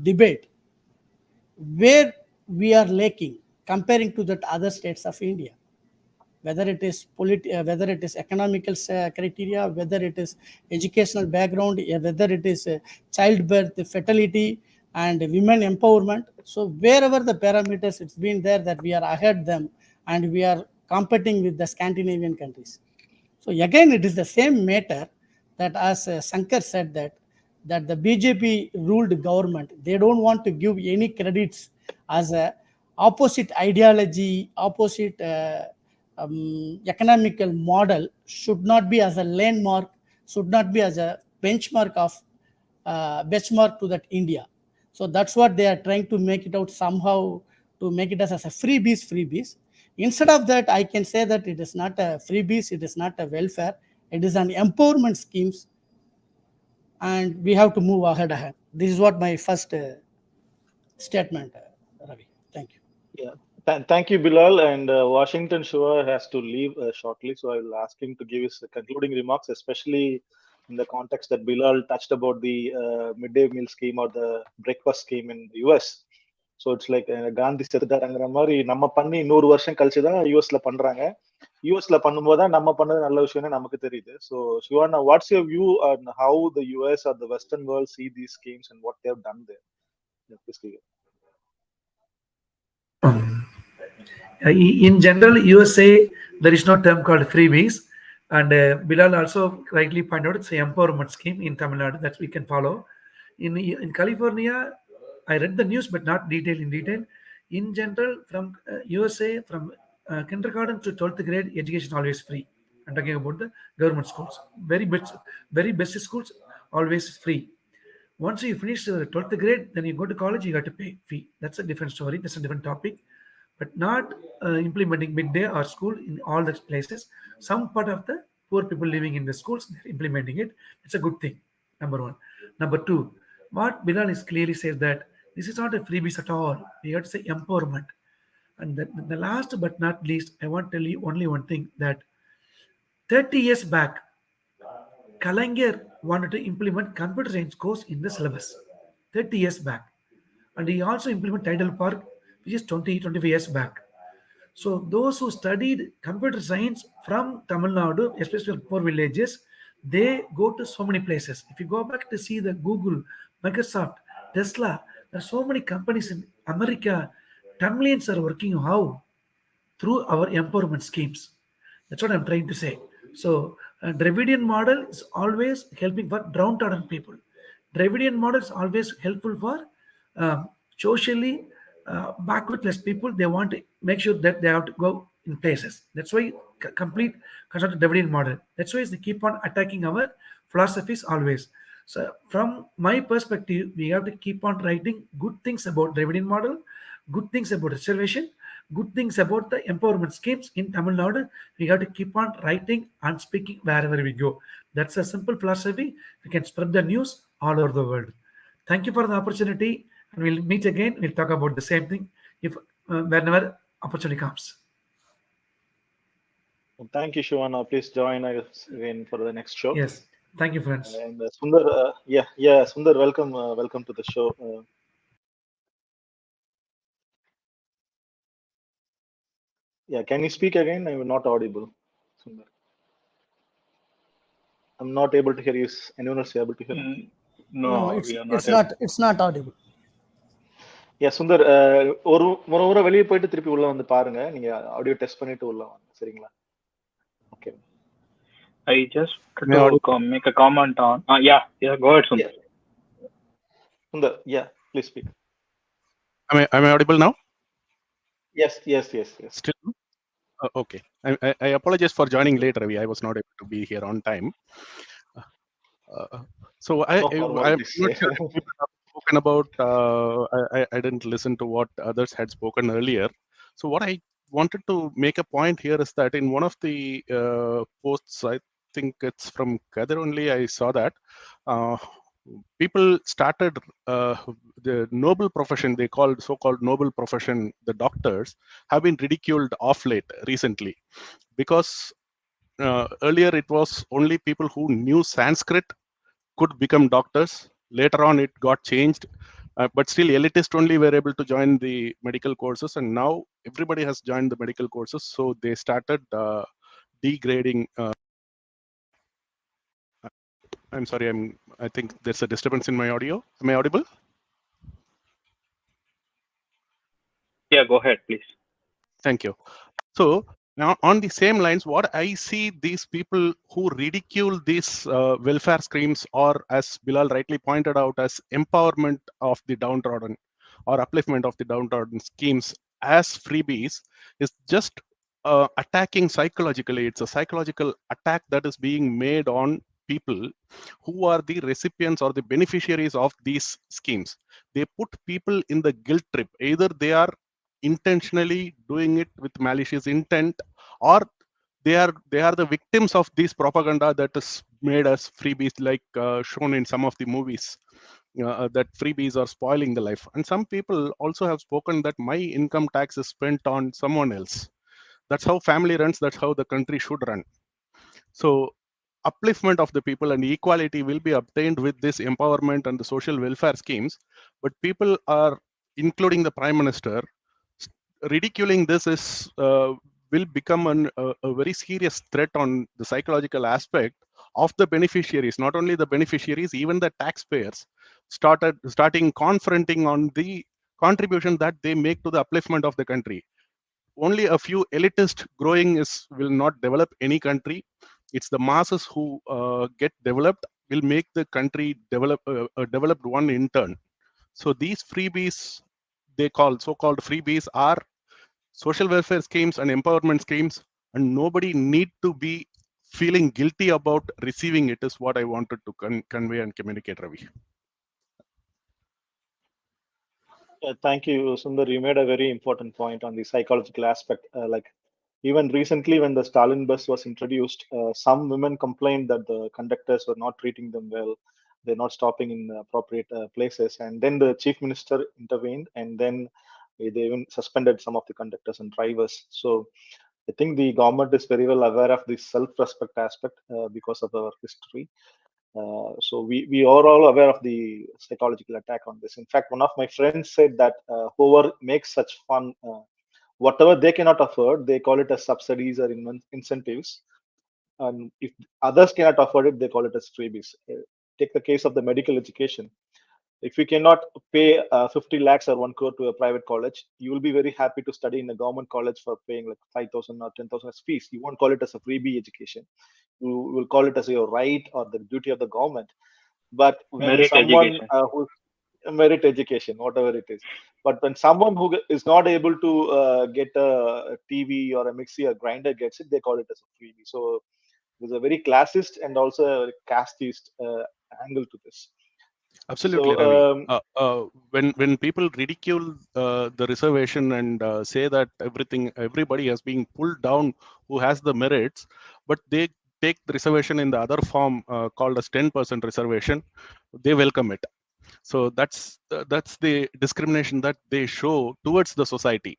F: debate, where we are lacking comparing to that other states of India, whether it is whether it is economical criteria, whether it is educational background, whether it is childbirth, fertility, and women empowerment. So wherever the parameters it's been there, that we are ahead them, and we are competing with the Scandinavian countries. So again, it is the same matter, that as Shankar said, that the BJP ruled government, they don't want to give any credits as a opposite ideology, opposite economical model should not be as a landmark, should not be as a benchmark to that India. So that's what they are trying to make it out somehow, to make it as a freebies. Instead of that, I can say that it is not a freebies, it is not a welfare, it is an empowerment schemes, and we have to move ahead. This is what my first statement, Ravi. Thank you.
A: Yeah, thank you, Bilal. And Washington Shore has to leave shortly, so I will ask him to give his concluding remarks, especially in the context that Bilal touched about the midday meal scheme or the breakfast scheme in the US. So it's like Gandhi செத்துட்டாருங்கிற மாதிரி நம்ம பண்ணி 100 வருஷம் கழிச்சு தான் யூஎஸ்ல பண்றாங்க. யூஎஸ்ல பண்ணும்போது தான் நம்ம பண்ணது நல்ல விஷயம்னு நமக்கு தெரியுது. So Shivana, what's your view on how the US R the western world see these schemes and what they have done there? Please give it.
B: In general, USA, there is no term called freebies. And Bilal also rightly pointed out it's an empowerment scheme in Tamil Nadu that we can follow. In California, I read the news, but not in detail. In general, from USA, from kindergarten to 12th grade, education always free. I'm talking about the government schools. Very best schools, always free. Once you finish 12th grade, then you go to college, you got to pay fee. That's a different story. That's a different topic. But not implementing midday or school in all the places. Some part of the poor people living in the schools, they're implementing it. It's a good thing, number one. Number two, what Bilal is clearly says that this is not a freebies at all. We have to say empowerment. And the last but not least, I want to tell you only one thing, that 30 years back, Kalanger wanted to implement computer science course in the syllabus 30 years back. And he also implemented Tidal Park, which is 25 years back. So those who studied computer science from Tamil Nadu, especially poor villages, they go to so many places. If you go back to see the Google, Microsoft, Tesla, there are so many companies in America. Tamilians are working how? Through our empowerment schemes. That's what I'm trying to say. So Dravidian model is always helping for downtrodden people. Dravidian model is always helpful for socially backward class people. They want to make sure that they have to go in places. That's why complete constructed Dravidian model. That's why they keep on attacking our philosophies always. So from my perspective, we have to keep on writing good things about Dravidian model, good things about reservation, good things about the empowerment schemes in Tamil Nadu. We have to keep on writing and speaking wherever we go. That's a simple philosophy. We can spread the news all over the world. Thank you for the opportunity, and we'll meet again. We'll talk about the same thing if whenever opportunity comes.
A: Well, thank you, Shivana. Please join us again for the next show.
B: Yes, thank you, friends.
A: And Sundar, Sundar, welcome to the show. Can you speak again? I'm not audible, Sundar. I'm not able to hear you. Is anyone else able to hear?
F: No, it's not audible.
A: Sundar ஒரு முறை வெளியே போயிட்டு திருப்பி உள்ள வந்து பாருங்க. நீங்க audio test பண்ணிட்டு உள்ள வாங்க, சரிங்களா? Okay.
G: I just to make a comment on. Yeah, go ahead, Sundar.
A: Sundar, please speak.
H: Am I audible now?
A: Yes.
H: Still? Okay. I apologize for joining late, Ravi. I was not able to be here on time. So I'm not sure spoken about. I didn't listen to what others had spoken earlier. So what I wanted to make a point here is that in one of the posts, I think it's from Kadir only, I saw that people started the noble profession, they called so-called noble profession, the doctors, have been ridiculed off late recently, because earlier it was only people who knew Sanskrit could become doctors. Later on it got changed, but still elitist only were able to join the medical courses, and now everybody has joined the medical courses. So they started degrading. I'm sorry, I think there's a disturbance in my audio. Am I audible?
G: Yeah, go ahead, please.
H: Thank you. So now on the same lines, what I see, these people who ridicule these welfare schemes, or as Bilal rightly pointed out, as empowerment of the downtrodden or upliftment of the downtrodden schemes as freebies, is just attacking psychologically. It's a psychological attack that is being made on people who are the recipients or the beneficiaries of these schemes. They put people in the guilt trip. Either they are intentionally doing it with malicious intent, or they are the victims of this propaganda that is made as freebies, like shown in some of the movies. That freebies are spoiling the life. And some people also have spoken that my income tax is spent on someone else. That's how family runs. That's how the country should run. So upliftment of the people and equality will be obtained with this empowerment and the social welfare schemes. But people are, including the prime minister, ridiculing this is will become a very serious threat on the psychological aspect of the beneficiaries. Not only the beneficiaries, even the taxpayers starting confronting on the contribution that they make to the upliftment of the country. Only a few elitist growing will not develop any country. It's the masses who get developed will make the country develop a developed one in turn. So these freebies, they call so-called freebies, are social welfare schemes and empowerment schemes, and nobody need to be feeling guilty about receiving it, is what I wanted to convey and communicate, Ravi.
A: Thank you, Sundar. You made a very important point on the psychological aspect. Like even recently, when the Stalin bus was introduced, some women complained that the conductors were not treating them well. They're not stopping in appropriate places. And then the chief minister intervened, and then they even suspended some of the conductors and drivers. So I think the government is very well aware of the self-respect aspect because of our history. So we are all aware of the psychological attack on this. In fact, one of my friends said that whoever makes such fun, whatever they cannot afford, they call it as subsidies or incentives. And if others cannot afford it, they call it as freebies. Take the case of the medical education. If you cannot pay 50 lakhs or 1 crore to a private college, you will be very happy to study in a government college for paying like 5,000 or 10,000 as fees. You won't call it as a freebie education. You will call it as your right or the duty of the government. But when
G: Merit
A: someone
G: education.
A: who merit education, whatever it is, but when someone who is not able to get a TV or a mixie or grinder gets it, they call it as a freebie. So there's a very classist and also a very casteist angle to this.
H: Absolutely,
A: So
H: Ravi. When people ridicule the reservation and say that everybody has been pulled down who has the merits, but they take the reservation in the other form called as 10% reservation, they welcome it. So that's the discrimination that they show towards the society.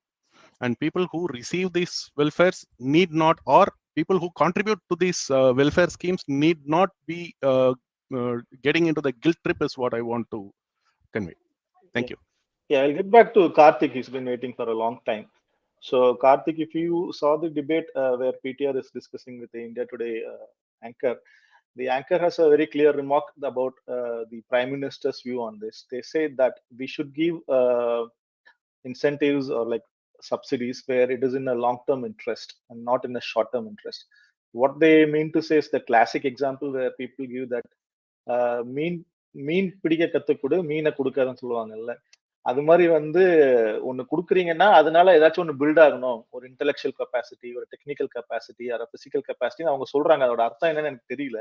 H: And people who receive these welfares need not, or people who contribute to these welfare schemes need not be getting into the guilt trip, is what I want to convey. Thank you.
A: Yeah, I'll get back to Karthik. He's been waiting for a long time. So, Karthik, if you saw the debate where PTR is discussing with the India Today anchor, the anchor has a very clear remark about the Prime Minister's view on this. They say that we should give incentives or like subsidies where it is in a long-term interest and not in a short-term interest. What they mean to say is the classic example where people give that மீன் மீன் பிடிக்க கத்துக்கொடு மீனை கொடுக்காதுன்னு சொல்லுவாங்கல்ல. அது மாதிரி வந்து ஒண்ணு கொடுக்குறீங்கன்னா அதனால ஏதாச்சும் ஒண்ணு பில்ட் ஆகணும். ஒரு இன்டெலெக்சுவல் கெப்பாசிட்டி, ஒரு டெக்னிக்கல் கெப்பாசிட்டி, ஒரு பிசிக்கல் கெப்பாசிட்டி அவங்க சொல்றாங்க. அதோட அர்த்தம் என்னன்னு எனக்கு தெரியல.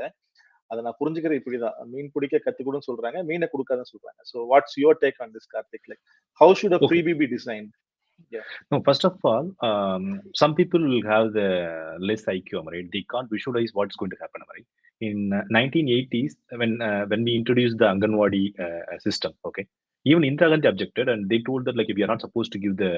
A: அதை நான் புரிஞ்சுக்கிறது இப்படிதான். மீன் பிடிக்க கத்துக்கொடுன்னு சொல்றாங்க, மீனை கொடுக்காதுன்னு சொல்றாங்க. So what's your take on this, Karthik? Like, how should a freebie be designed? Yeah.
C: No, first of all, some people will have the less IQ, right? They can't visualize what's going to happen, right? In 1980s, when we introduced the Anganwadi system, okay, even Indira Gandhi objected, and they told that like if we are not supposed to give the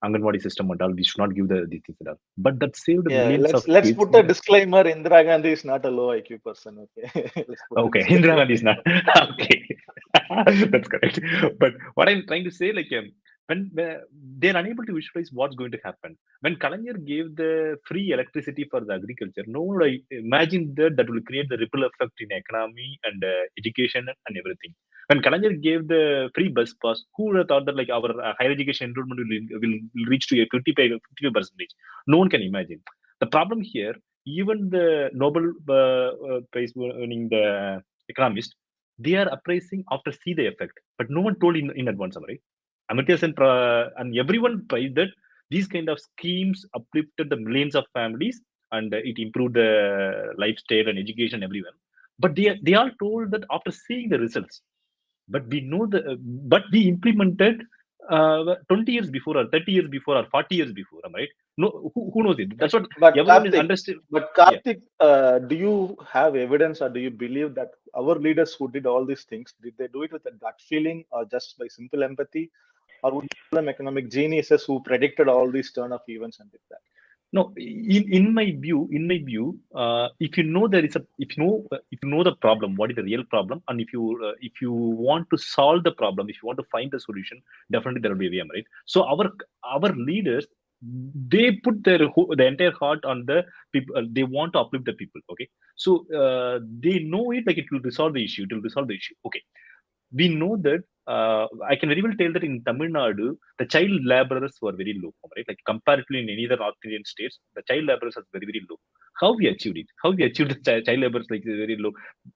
C: Anganwadi system and all, we should not give these things and all. But that saved
A: Yeah,
C: millions of
A: let's
C: kids.
A: put a disclaimer. Indira Gandhi is not a low IQ person. Okay. Let's put
C: Okay,
A: a
C: Indira Gandhi is not. Okay, that's correct. But what I'm trying to say, like, when they're unable to visualize what's going to happen. When Kalaignar gave the free electricity for the agriculture, no one imagined that will create the ripple effect in economy and education and everything. When Kalaignar gave the free bus pass, who would have thought that like our higher education enrollment will reach to a 55%? No one can imagine. The problem here, even the Nobel Prize winning the economist, they are appraising after see the effect, but no one told in advance, right? Amartya Sen and everyone priced that These kind of schemes uplifted the millions of families, and it improved the lifestyle and education everyone. But they are told that after seeing the results, but we know but we implemented 20 years before or 30 years before or 40 years before, right? No, who knows it? That's what
A: But
C: everyone is
A: Karthik,
C: understanding.
A: but
C: Yeah.
A: Karthik, do you have evidence or do you believe that our leaders who did all these things, did they do it with a gut feeling or just by simple empathy? Or would you call them economic geniuses who predicted all these turn of events and did that?
C: No, in my view, if you know there is a, if you know the problem, what is the real problem, and if you want to solve the problem, if you want to find the solution, definitely there will be a way, right? So our leaders, they put the entire heart on the people. They want to uplift the people. Okay, so they know it, like it will resolve the issue. It will resolve the issue. Okay, we know that I can very well tell that in Tamil Nadu, the child laborers were very low, right? Like comparatively in any other North Indian states, the child laborers are very, very low. How we achieved it? How we achieved the child laborers like very low?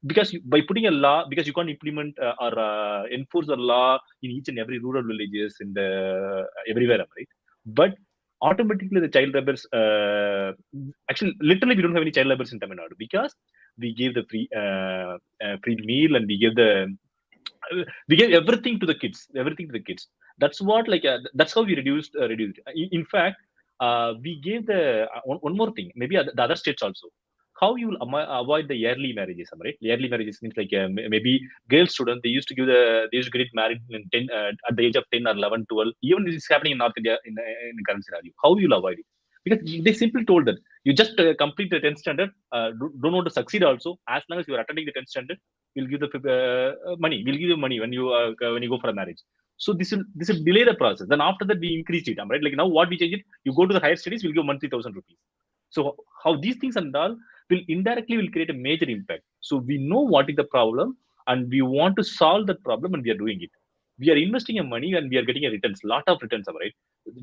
C: Because by putting a law, because you can't implement or enforce a law in each and every rural villages in the everywhere, right? But automatically the child laborers, actually, literally we don't have any child laborers in Tamil Nadu because we gave the free meal, and we gave everything to the kids. That's what, like, that's how we reduced in fact, we gave the one more thing, maybe the other states also, how you will avoid the yearly marriages, right? Yearly marriages means like maybe girl student, they used to get married in 10 at the age of 10 or 11, 12. Even this is happening in North India in the current scenario. How you will avoid it? Because they simply told that you just complete the 10th standard, don't want to succeed also, as long as you are attending the 10th standard, we'll give the money. We'll give you money when you go for a marriage. So this will delay the process. Then after that we increase it, right? Like now what we change it, you go to the higher studies, we'll give monthly 1,000 rupees. So how these things and all will indirectly will create a major impact. So we know what is the problem, and we want to solve that problem, and we are doing it. We are investing in money and we are getting a returns, lot of returns, right?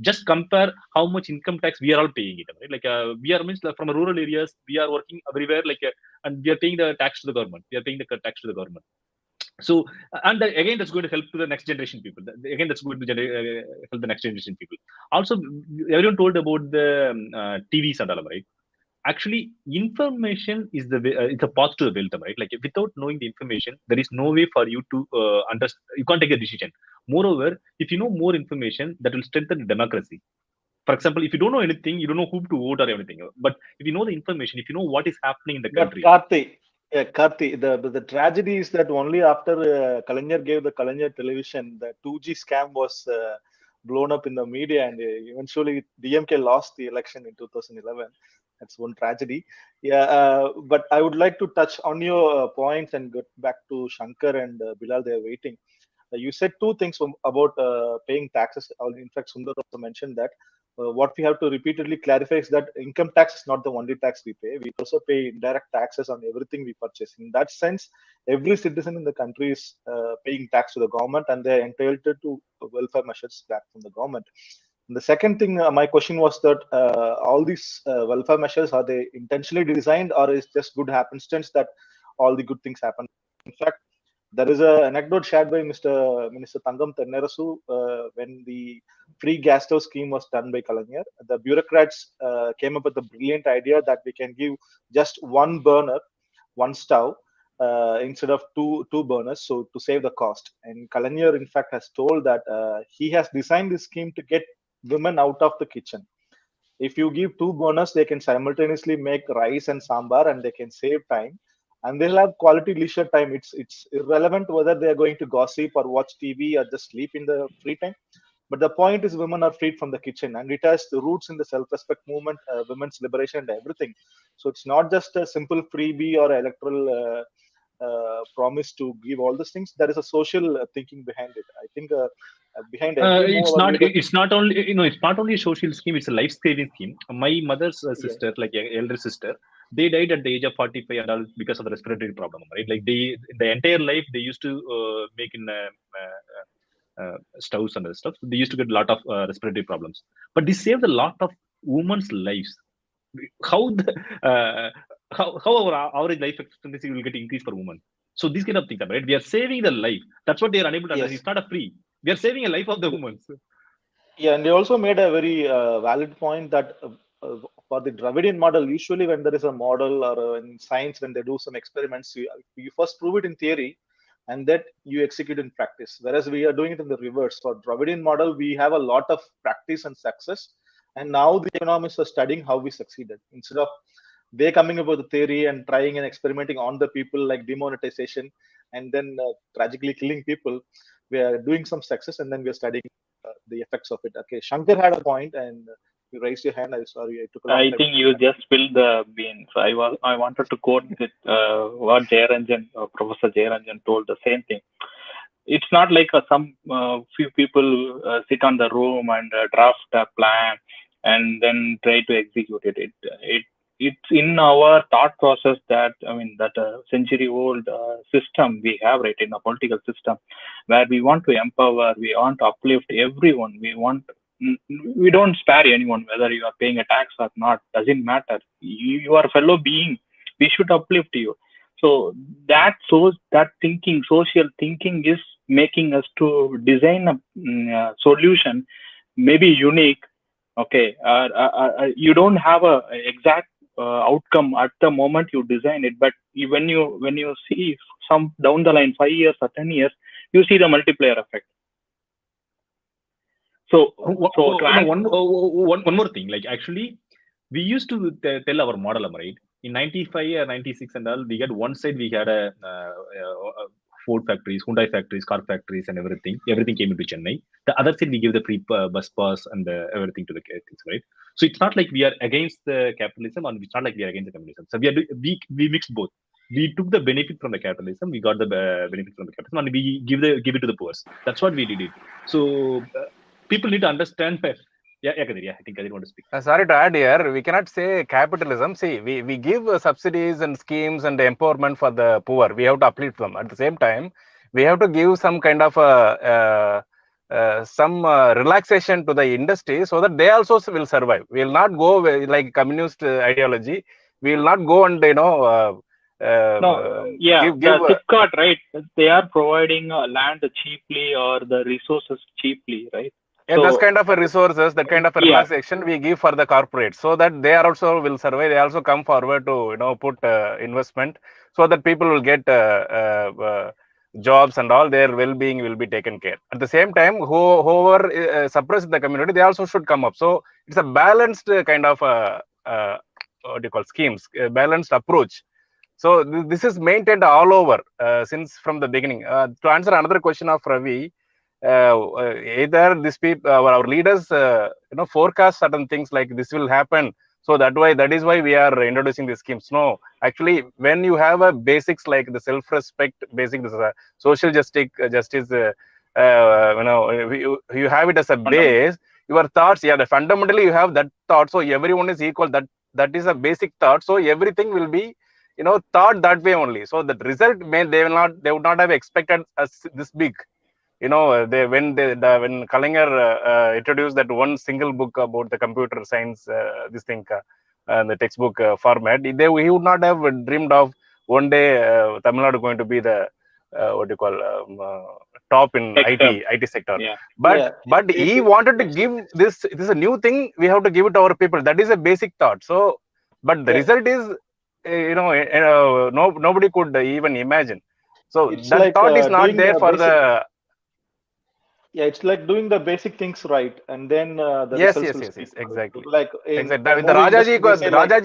C: Just compare how much income tax we are all paying it, right? Like we are, means like, from rural areas, we are working everywhere, like and we are paying the tax to the government. We are paying the tax to the government. So and again, that's going to help to the next generation people. Again, that's going to help the next generation people. Also, everyone told about the TVs and all, right? Actually, information is the way, it's a path to the wealth, right? Like without knowing the information, there is no way for you to understand. You can't take a decision. Moreover, if you know more information, that will strengthen democracy. For example, if you don't know anything, you don't know who to vote or everything. But if you know the information, if you know what is happening in the
A: But
C: country.
A: Karthi, the tragedy is that only after Kalaignar gave the Kalaignar television, the 2G scam was blown up in the media, and eventually DMK lost the election in 2011. That's one tragedy. Yeah, but I would like to touch on your points and get back to Shankar and Bilal. They are waiting. You said two things about paying taxes. In fact, Sundar also mentioned that. What we have to repeatedly clarify is that income tax is not the only tax we pay. We also pay indirect taxes on everything we purchase. In that sense, every citizen in the country is paying tax to the government, and they are entitled to welfare measures back from the government. And the second thing, my question was that all these welfare measures, are they intentionally designed, or is just good happenstance that all the good things happen? In fact, there is an anecdote shared by Minister Tangam Tennarasu when the free gas stove scheme was done by Kalaignar. The bureaucrats came up with the brilliant idea that we can give just one burner, one stove, instead of two burners, so to save the cost. And Kalaignar, in fact, has told that he has designed this scheme to get women out of the kitchen. If you give two burners, they can simultaneously make rice and sambar, and they can save time, and they'll have quality leisure time. It's irrelevant whether they are going to gossip or watch TV or just sleep in the free time. But the point is, women are freed from the kitchen, and it has the roots in the self-respect movement, women's liberation, and everything. So it's not just a simple freebie or electoral promise to give all these things. There is a social thinking behind it. I think behind every move
C: It's
A: our
C: not.
A: leader.
C: It's not only, it's not only a social scheme. It's a life-saving scheme. My mother's
A: Yeah.
C: sister, like elder sister, they died at the age of 45 and all because of the respiratory problem, right? Like the entire life they used to make in stoves and other stuff. They used to get a lot of respiratory problems, but this saved a lot of women's lives. How the how our average life expectancy will get increased for women? So these kind of things, right? We are saving the life. That's what they are unable to understand.
A: Yes.
C: It's not a free. We are saving a life of the women.
A: Yeah, and they also made a very valid point that for the Dravidian model, usually when there is a model or in science, when they do some experiments, you first prove it in theory and that you execute in practice. Whereas we are doing it in the reverse. For Dravidian model, we have a lot of practice and success. And now the economists are studying how we succeeded. Instead of they coming up with the theory and trying and experimenting on the people like demonetization and then tragically killing people, we are doing some success and then we are studying the effects of it. Okay, Shankar had a point and you raised your hand. I'm sorry, I took a long
G: I
A: time.
G: think you just spilled the beans. I wanted to quote what Jayaranjan, Professor Jayaranjan told the same thing. It's not like some few people sit on the room and draft a plan and then try to execute it. It's in our thought process that that century-old system we have right in the political system, where we want to empower, we want to uplift everyone, we don't spare anyone, whether you are paying a tax or not, doesn't matter. You are a fellow being. We should uplift you. So that thinking, social thinking, is making us to design a solution, maybe unique. Okay, you don't have a exact outcome at the moment you design it, but when you see some down the line, 5 years or 10 years, you see the multiplier effect. So,
C: one more thing. Like, actually, we used to tell our model, right? In 95 or 96 and all, we had one side, we had a Ford factories, Hyundai factories, car factories, and everything. Everything came into Chennai. The other side, we give the free bus pass and everything to the things, right? So it's not like we are against the capitalism, and it's not like we are against the communism. So we mixed both. We took the benefit from the capitalism, we got the benefit from the capitalism, and we give it to the poor. That's what we did it. So people need to understand. Yeah, Kadir, I think I didn't want to speak.
D: Sorry to add here, we cannot say capitalism. See, we give subsidies and schemes and empowerment for the poor. We have to uplift them. At the same time, we have to give some kind of relaxation to the industry so that they also will survive. We will not go like communist ideology. We will not go and
G: the Sipcot, right? They are providing land cheaply or the resources cheaply, right?
D: Yeah, so, that's kind of a resources, that kind of a relaxation we give for the corporate, so that they are also will survive. They also come forward to put investment, so that people will get jobs and all. Their well-being will be taken care. At the same time, whoever suppress the community, they also should come up. So it's a balanced kind of what do you call schemes, balanced approach. So this is maintained all over since from the beginning. To answer another question of Ravi. Either these people, our leaders, forecast certain things like this will happen. So that is why we are introducing these schemes. No, actually, when you have a basics like the self-respect, the social justice, you have it as a base. Your thoughts, fundamentally you have that thought. So everyone is equal. That is a basic thought. So everything will be, thought that way only. So the result they would not have expected as this big. When Kalinger introduced that one single book about the computer science, the textbook format, he would not have dreamed of one day Tamil Nadu going to be the top in IT sector.
G: Yeah.
D: But he wanted to give this is a new thing. We have to give it to our people. That is a basic thought. So, but the result is, nobody could even imagine. So it's that like, thought is not there for the.
A: Yeah, it's like doing the basic things right, and then the results will speak.
D: Exactly.
A: Like
D: exactly. When the Rajaji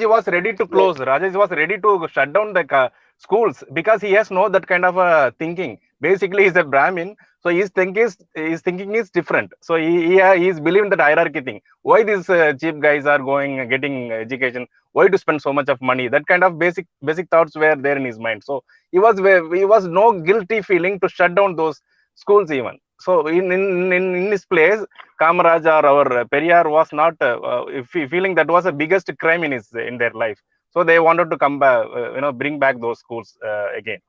D: was ready to close, Rajaji was ready to shut down the schools because he has no that kind of thinking. Basically, he's a Brahmin, so his thinking is different. So he is believing that hierarchy thing. Why these cheap guys are getting education? Why to spend so much of money? That kind of basic thoughts were there in his mind. So he was no guilty feeling to shut down those schools even. So in this place, Kamaraj or our Periyar was not feeling that was the biggest crime in their life. So they wanted to come back, bring back those schools again.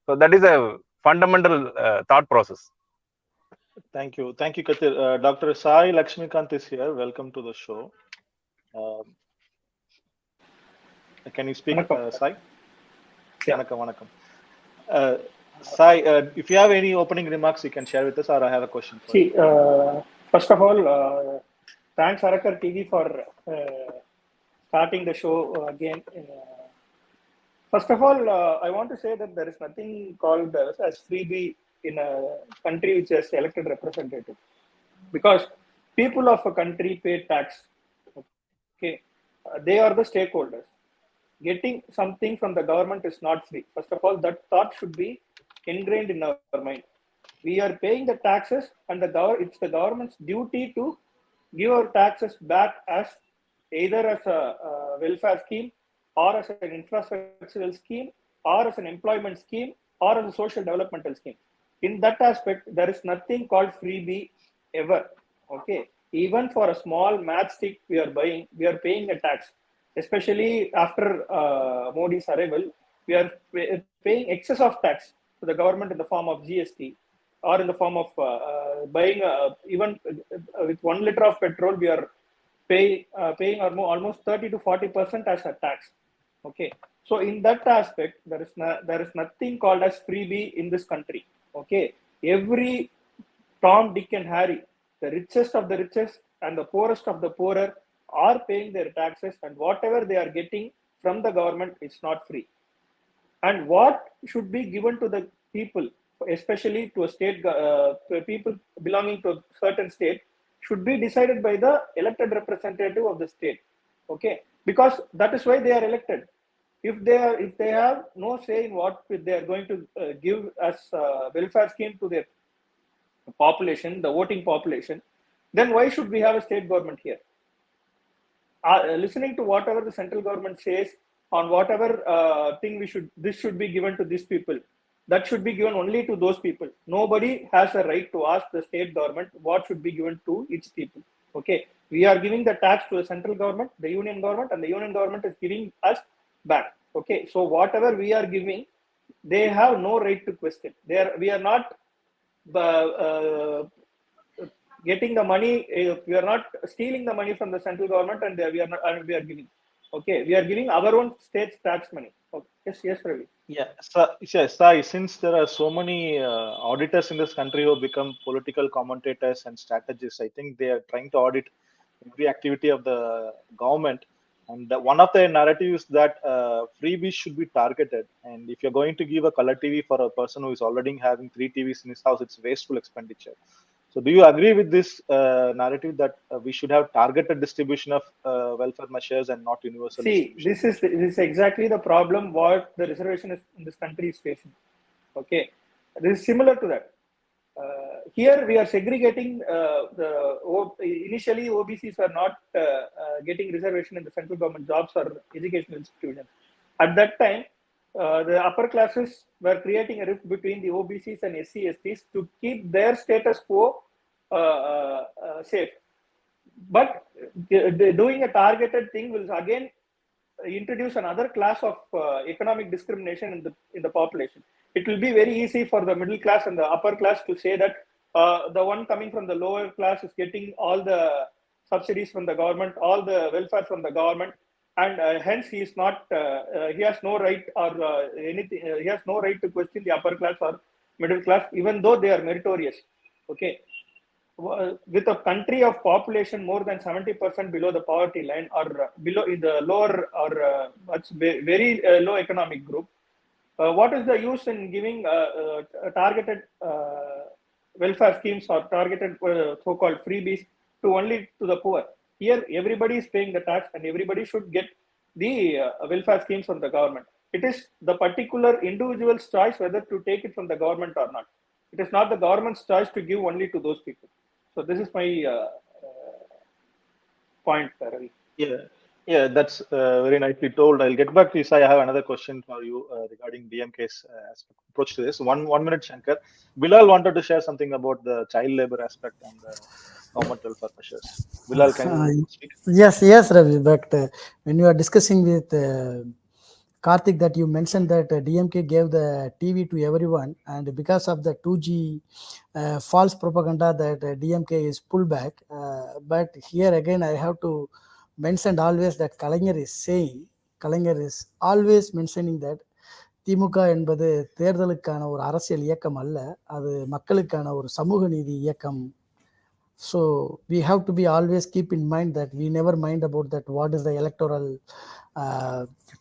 D: So that is a fundamental thought process.
A: Thank you, Katir. Dr. Sai Lakshmikant is here. Welcome to the show. Can you speak, Sai? Vanakkam. Sai, if you have any opening remarks, you can share with us, or I have a question for you.
I: First of all, thanks Arakar TV for starting the show again. First of all, I want to say that there is nothing called as freebie in a country which has elected representative, because people of a country pay tax. Okay, they are the stakeholders. Getting something from the government is not free. First of all, that thought should be ingrained in our mind. We are paying the taxes, and it's the government's duty to give our taxes back as either as a welfare scheme, or as an infrastructural scheme, or as an employment scheme, or as a social developmental scheme. In that aspect, there is nothing called freebie ever. Okay, even for a small matchstick we are buying, we are paying a tax. Especially after Modi's arrival, we are paying excess of tax to the government in the form of GST, or in the form of buying even with 1 liter of petrol, we are paying almost 30 to 40% as a tax. Okay, so in that aspect, there is nothing called as freebie in this country. Okay, every Tom, Dick, and Harry, the richest of the richest and the poorest of the poorer, are paying their taxes, and whatever they are getting from the government is not free. And what should be given to the people, especially to a state, to people belonging to a certain state, should be decided by the elected representative of the state. Okay, because that is why they are elected. If they have no say in what they are going to give as welfare scheme to their population, the voting population, then why should we have a state government here? Listening to whatever the central government says on whatever thing this should be given to these people, that should be given only to those people. Nobody has a right to ask the state government what should be given to its people. Okay, we are giving the tax to the central government, the union government, and the union government is giving us back. Okay, so whatever we are giving, they have no right to question. We are not getting the money. We are not stealing the money from the central government, and we are giving. Okay, we are giving our own state's tax money. Okay. Yes, Ravi.
A: Yeah, so, yes, Sai, since there are so many auditors in this country who become political commentators and strategists, I think they are trying to audit every activity of the government. And one of the narratives that freebies should be targeted. And if you're going to give a color TV for a person who is already having 3 TVs in his house, it's wasteful expenditure. So do you agree with this narrative that we should have targeted distribution of welfare measures and not universal distribution?
I: This is exactly the problem what the reservation in this country is facing. Okay, this is similar to that. Here we are segregating initially OBCs were not getting reservation in the central government jobs or educational institutions. At that time, the upper classes were creating a rift between the OBCs and SC/STs to keep their status quo safe. But doing a targeted thing will again introduce another class of economic discrimination in the population. It will be very easy for the middle class and the upper class to say that the one coming from the lower class is getting all the subsidies from the government, all the welfare from the government, and hence he is not. He has no right or anything. He has no right to question the upper class or middle class, even though they are meritorious. Okay, with a country of population more than 70% below the poverty line, or below in the lower or very low economic group, what is the use in giving targeted welfare schemes or targeted so-called freebies to the poor? Here, everybody is paying the tax, and everybody should get the welfare schemes from the government. It is the particular individual's choice whether to take it from the government or not. It is not the government's choice to give only to those people. So this is my point, Ravi.
A: Yeah, that's very nicely told. I'll get back to this. I have another question for you regarding DMK's approach to this. One minute, Shankar. Bilal wanted to share something about the child labor aspect and the government welfare measures. Bilal, can you speak?
F: Yes, Ravi. But when you are discussing with Karthik, that you mentioned that DMK gave the TV to everyone, and because of the 2G false propaganda that DMK is pulled back. But here again, I have to mention always that Kalaignar is always mentioning that திமுக என்பது தேர்தலுக்கான ஒரு அரசியல் இயக்கம் அல்ல, அது மக்களுக்கான ஒரு சமூக நீதி இயக்கம் So we have to be always keep in mind that we never mind about that what is the electoral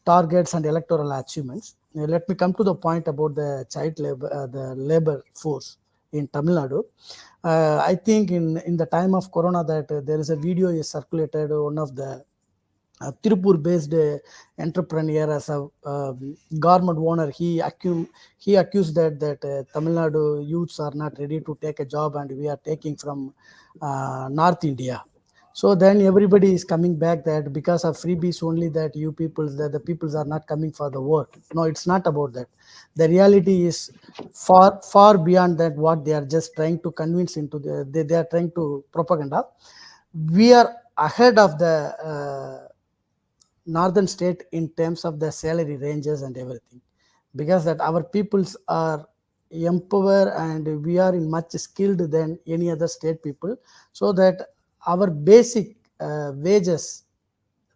F: targets and electoral achievements. Now, let me come to the point about the child labor, the labor force in Tamil Nadu. I think in the time of Corona that there is a video is circulated, one of the Tirupur-based entrepreneur as a garment owner, he accused that Tamil Nadu youths are not ready to take a job and we are taking from North India. So then everybody is coming back that because of freebies only that you people, that the peoples are not coming for the work. No, it's not about that. The reality is far beyond that what they are just trying to convince into they are trying to propaganda. We are ahead of the northern state in terms of the salary ranges and everything, because that our peoples are empowered and we are in much skilled than any other state people, so that our basic wages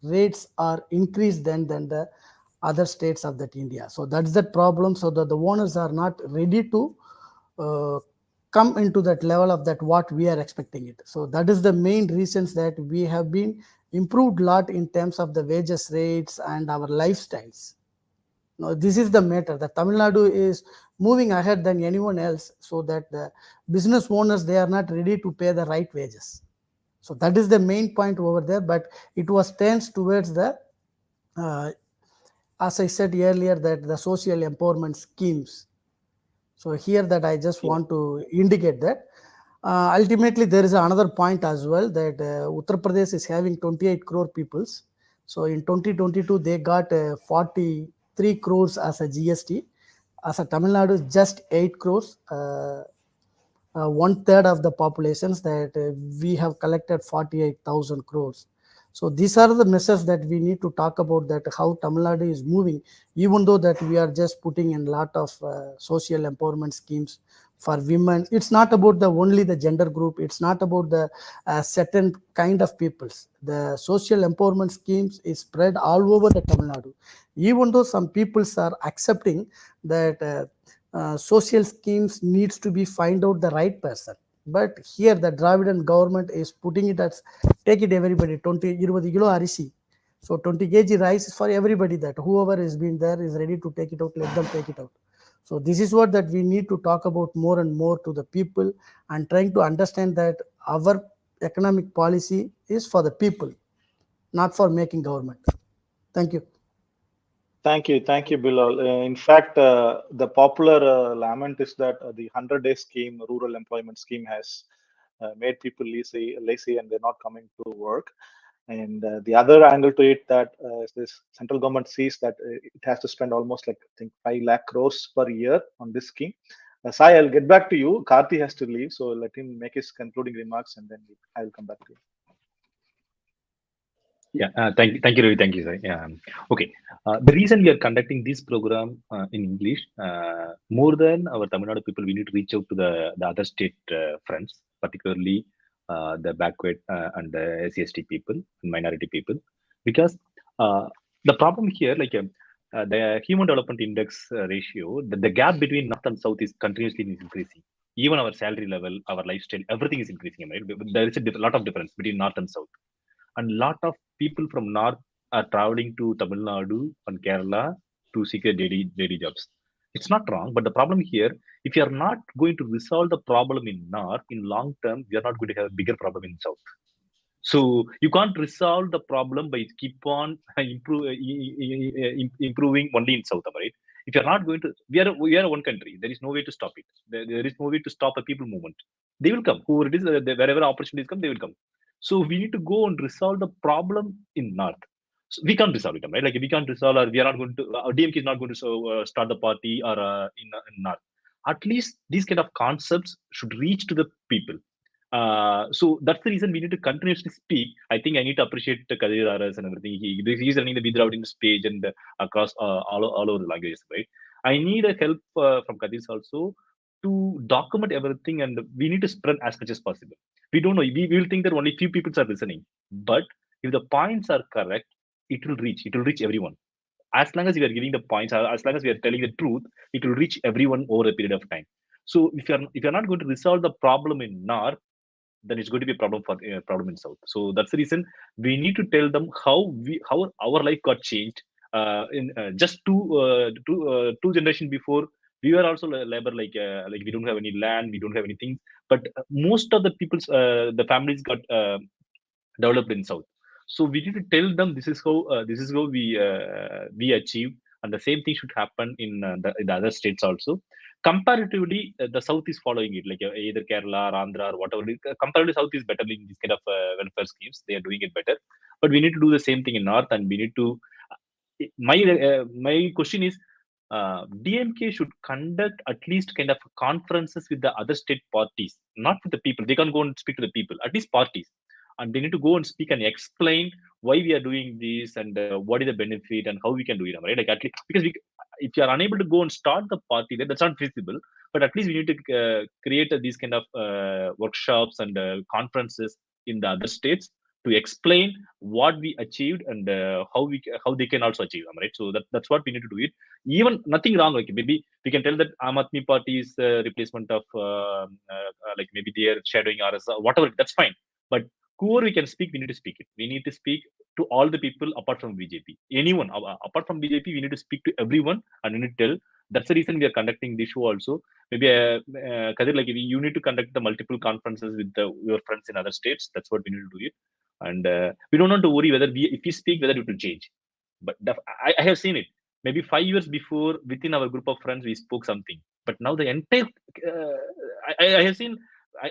F: rates are increased than the other states of that India. So that's the problem. So that the owners are not ready to uh, come into that level of that what we are expecting it. So that is the main reasons that we have been improved a lot in terms of the wages rates and our lifestyles. Now, this is the matter that Tamil Nadu is moving ahead than anyone else, so that the business owners they are not ready to pay the right wages. So that is the main point over there. But it was tends towards the uh, as I said earlier that the social empowerment schemes. So here that I just
A: Yeah.
F: want to indicate that ultimately there is another point as well that Uttar Pradesh is having 28 crore peoples. So in 2022 they got 43 crores as a GST. As a Tamil Nadu is just 8 crores. One third of the populations that we have collected 48,000 crores. So these are the measures that we need to talk about, that how Tamil Nadu is moving, even though that we are just putting in a lot of social empowerment schemes for women. It's not about the only the gender group. It's not about the certain kind of peoples. The social empowerment schemes is spread all over the Tamil Nadu. Even though some peoples are accepting that social schemes needs to be find out the right person, but here the Dravidian government is putting it as take it everybody 20 kilo arishi, so 20 kg rice is for everybody, that whoever is been there is ready to take it out, let them take it out. So this is what that we need to talk about more and more to the people, and trying to understand that our economic policy is for the people, not for making government. Thank you.
A: Thank you, Bilal. In fact, the popular lament is that the 100-day scheme, rural employment scheme, has made people lazy, and they're not coming to work. And the other angle to it that this central government sees that it has to spend almost like I think 5 lakh crores per year on this scheme. Sai, I'll get back to you. Karthi has to leave, so let him make his concluding remarks, and then I'll come back to you.
C: Yeah, thank you, Ravi. Thank you, sir. Yeah. Okay. The reason we are conducting this program in English, more than our Tamil Nadu people, we need to reach out to the other state friends, particularly the backward and the SC/ST people and minority people, because the problem here, like the Human Development Index ratio, the gap between North and South is continuously increasing. Even our salary level, our lifestyle, everything is increasing. Right? There is a lot of difference between North and South, and lot of people from north are traveling to Tamil Nadu and Kerala to seek a daily jobs. It's not wrong, but the problem here, if you are not going to resolve the problem in north, in long term, we are not going to have a bigger problem in south. So you can't resolve the problem by keep on improving only in south, right? If you're not going to, we are one country. There is no way to stop it. There is no way to stop a people movement. They will come. Whoever it is, wherever opportunities come, they will come. So we need to go and resolve the problem in north. So we can't resolve it, right? Like we can't resolve, or we are not going to. DMK is not going to start the party or in north. At least these kind of concepts should reach to the people. So that's the reason we need to continuously speak. I think I need to appreciate Kadir Aras and everything. He's running the Bidraud page and across all over the languages, right? I need a help from Kadir also to document everything, and we need to spread as much as possible. We don't know. We will think that only few people are listening, but if the points are correct, it will reach. It will reach everyone. As long as we are giving the points, as long as we are telling the truth, it will reach everyone over a period of time. So if you're not going to resolve the problem in north, then it's going to be a problem in South. So that's the reason we need to tell them how our life got changed. In just two generation before, we were also labor, like we don't have any land, we don't have anything, but most of the people's the families got developed in South. So we need to tell them this is how we achieve, and the same thing should happen in the other states also. Comparatively, the South is following it, like either Kerala or Andhra or whatever. Comparatively, South is better in this kind of welfare schemes. They are doing it better, but we need to do the same thing in North, and we need to. My question is, DMK should conduct at least kind of conferences with the other state parties, not with the people. They can't go and speak to the people, at least parties, and they need to go and speak and explain why we are doing this, and what is the benefit and how we can do it, right? Like, at least, because if you are unable to go and start the party, then that's not feasible. But at least we need to create these kind of workshops and conferences in the other states to explain what we achieved, and how they can also achieve them, right? So that's what we need to do it. Even nothing wrong, like maybe we can tell that Aam Aadmi Party is replacement of like maybe they are shadowing RS or whatever, that's fine. But whoever we can speak, we need to speak it. We need to speak to all the people apart from BJP. Anyone apart from BJP, we need to speak to everyone, and we need to tell. That's the reason we are conducting this show also. Maybe Kadir, like you need to conduct the multiple conferences with your friends in other states. That's what we need to do it. And we don't have to worry whether if we speak, whether it will change. But I have seen it. Maybe 5 years before, within our group of friends, we spoke something. But now the entire, I have seen,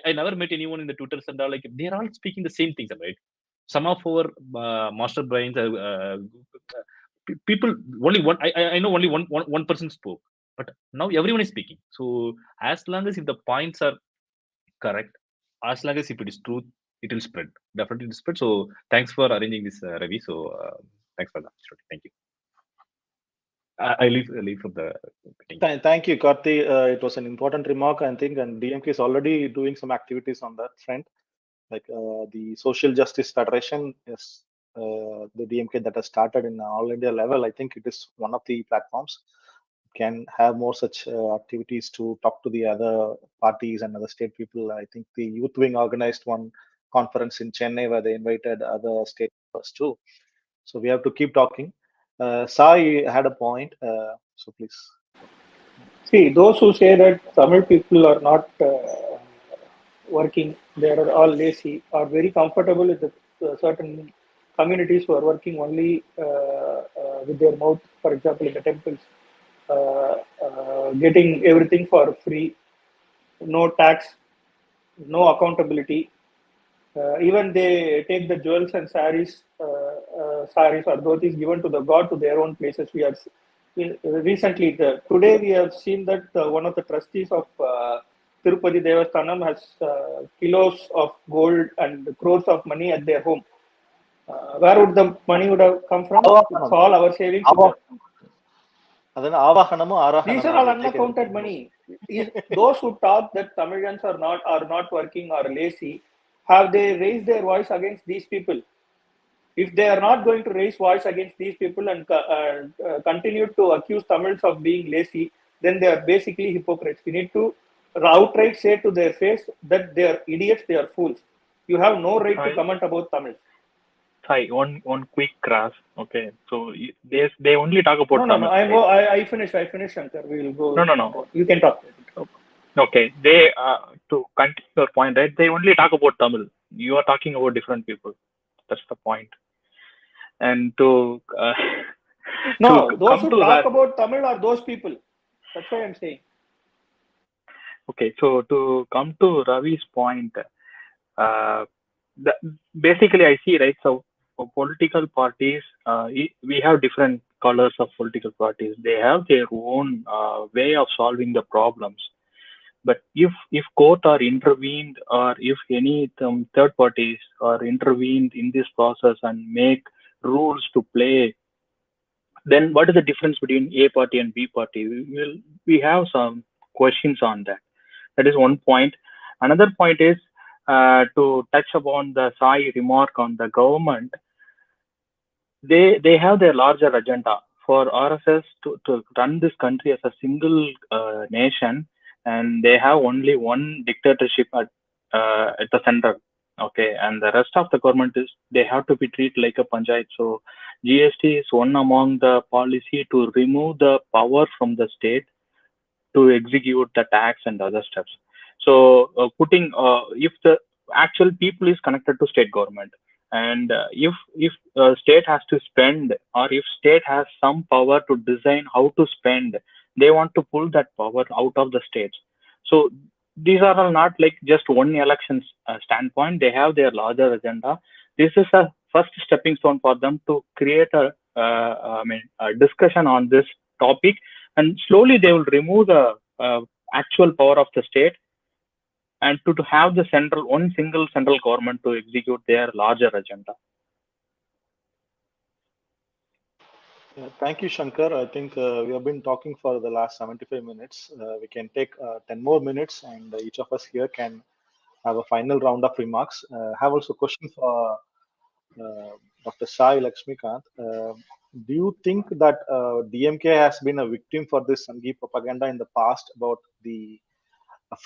C: I never met anyone in the Twitters and all, like they're all speaking the same things, right? Some of our master brains, people, only one, I know only one person spoke, but now everyone is speaking. So as long as if the points are correct, as long as if it is truth, it will spread. Definitely will spread. So thanks for arranging this, Ravi. So thanks for that. Thank you. I leave from the meeting.
A: Thank you, Karthi. It was an important remark, I think, and DMK is already doing some activities on that front. Like the Social Justice Federation is the DMK that has started in all India level. I think it is one of the platforms can have more such activities to talk to the other parties and other state people. I think the Youth Wing organized one conference in Chennai where they invited other state members too. So we have to keep talking. Sai had a point, so please.
I: See, those who say that Tamil people are not working, they are all lazy, are very comfortable with the certain communities who are working only with their mouth, for example, in the temples, getting everything for free, no tax, no accountability. Even they take the jewels and saris or dhotis given to the god to their own places. We are recently today we have seen that one of the trustees of Tirupati Devasthanam has kilos of gold and crores of money at their home. Where would the money would have come from? It's all our savings. These are all unaccounted money. Those who talk that Tamilians are not working or lazy, have they raised their voice against these people? If they are not going to raise voice against these people and continue to accuse Tamils of being lazy, then they are basically hypocrites. We need to outright say to their face that they are idiots, they are fools. You have no right to comment about Tamils.
G: Hi, one quick grasp. Okay, so they only talk about Tamil.
I: No. I finish, Shankar. We will go.
G: No.
I: You can talk.
G: Okay, they to continue your point, right? They only talk about Tamil. You are talking about different people. That's the point. And to
I: no, those who talk about Tamil are those people. That's what I'm saying.
G: Okay, so to come to Ravi's point, basically I see, right? So for political parties, we have different colors of political parties. They have their own way of solving the problems. But if court are intervened, or if any third parties are intervened in this process and make rules to play, then what is the difference between A party and B party? We have some questions on that. That is one point. Another point is to touch upon the Sai remark on the government. They have their larger agenda for RSS to run this country as a single nation, and they have only one dictatorship at the center. Okay, and the rest of the government is they have to be treated like a panchayat. So GST is one among the policy to remove the power from the state to execute the tax and other steps. So putting if the actual people is connected to state government, and if state has to spend, or if state has some power to design how to spend, they want to pull that power out of the states. So these are all not like just one elections standpoint. They have their larger agenda. This is a first stepping stone for them to create a discussion on this topic, and slowly they will remove the actual power of the state, and to have the one single central government to execute their larger agenda.
A: Thank you, Shankar. I think we have been talking for the last 75 minutes. We can take 10 more minutes, and each of us here can have a final round of remarks. Have also a question for Dr. Sai Lakshmikant. Do you think that DMK has been a victim for this Sanghi propaganda in the past about the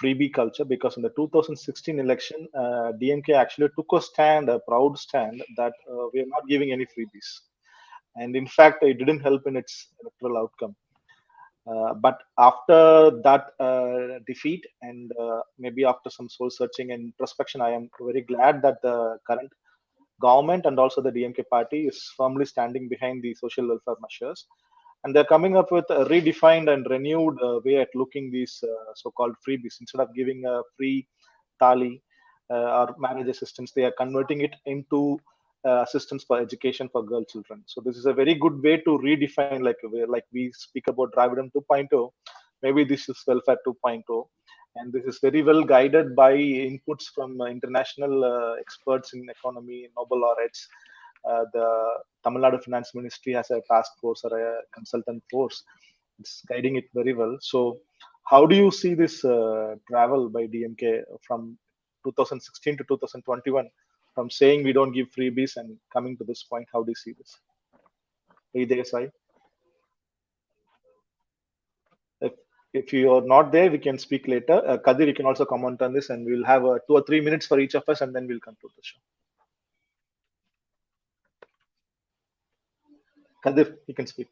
A: freebie culture? Because in the 2016 election, DMK actually took a proud stand that we are not giving any freebies. And in fact, it didn't help in its electoral outcome. But after that defeat, and maybe after some soul searching and introspection, I am very glad that the current government and also the DMK party is firmly standing behind the social welfare measures, and they're coming up with a redefined and renewed way at looking these so-called freebies. Instead of giving a free thali or marriage assistance, they are converting it into assistance for education for girl children. So this is a very good way to redefine, like we speak about Dravidian 2.0. Maybe this is welfare 2.0. And this is very well guided by inputs from international experts in economy, Nobel laureates. The Tamil Nadu Finance Ministry has a task force or a consultant force. It's guiding it very well. So how do you see this travel by DMK from 2016 to 2021, from saying we don't give freebies and coming to this point? How do you see this? Sai? If you are not there, we can speak later. Kadir, you can also comment on this, and we'll have 2 or 3 minutes for each of us, and then we'll conclude the show. Kadir, you can speak.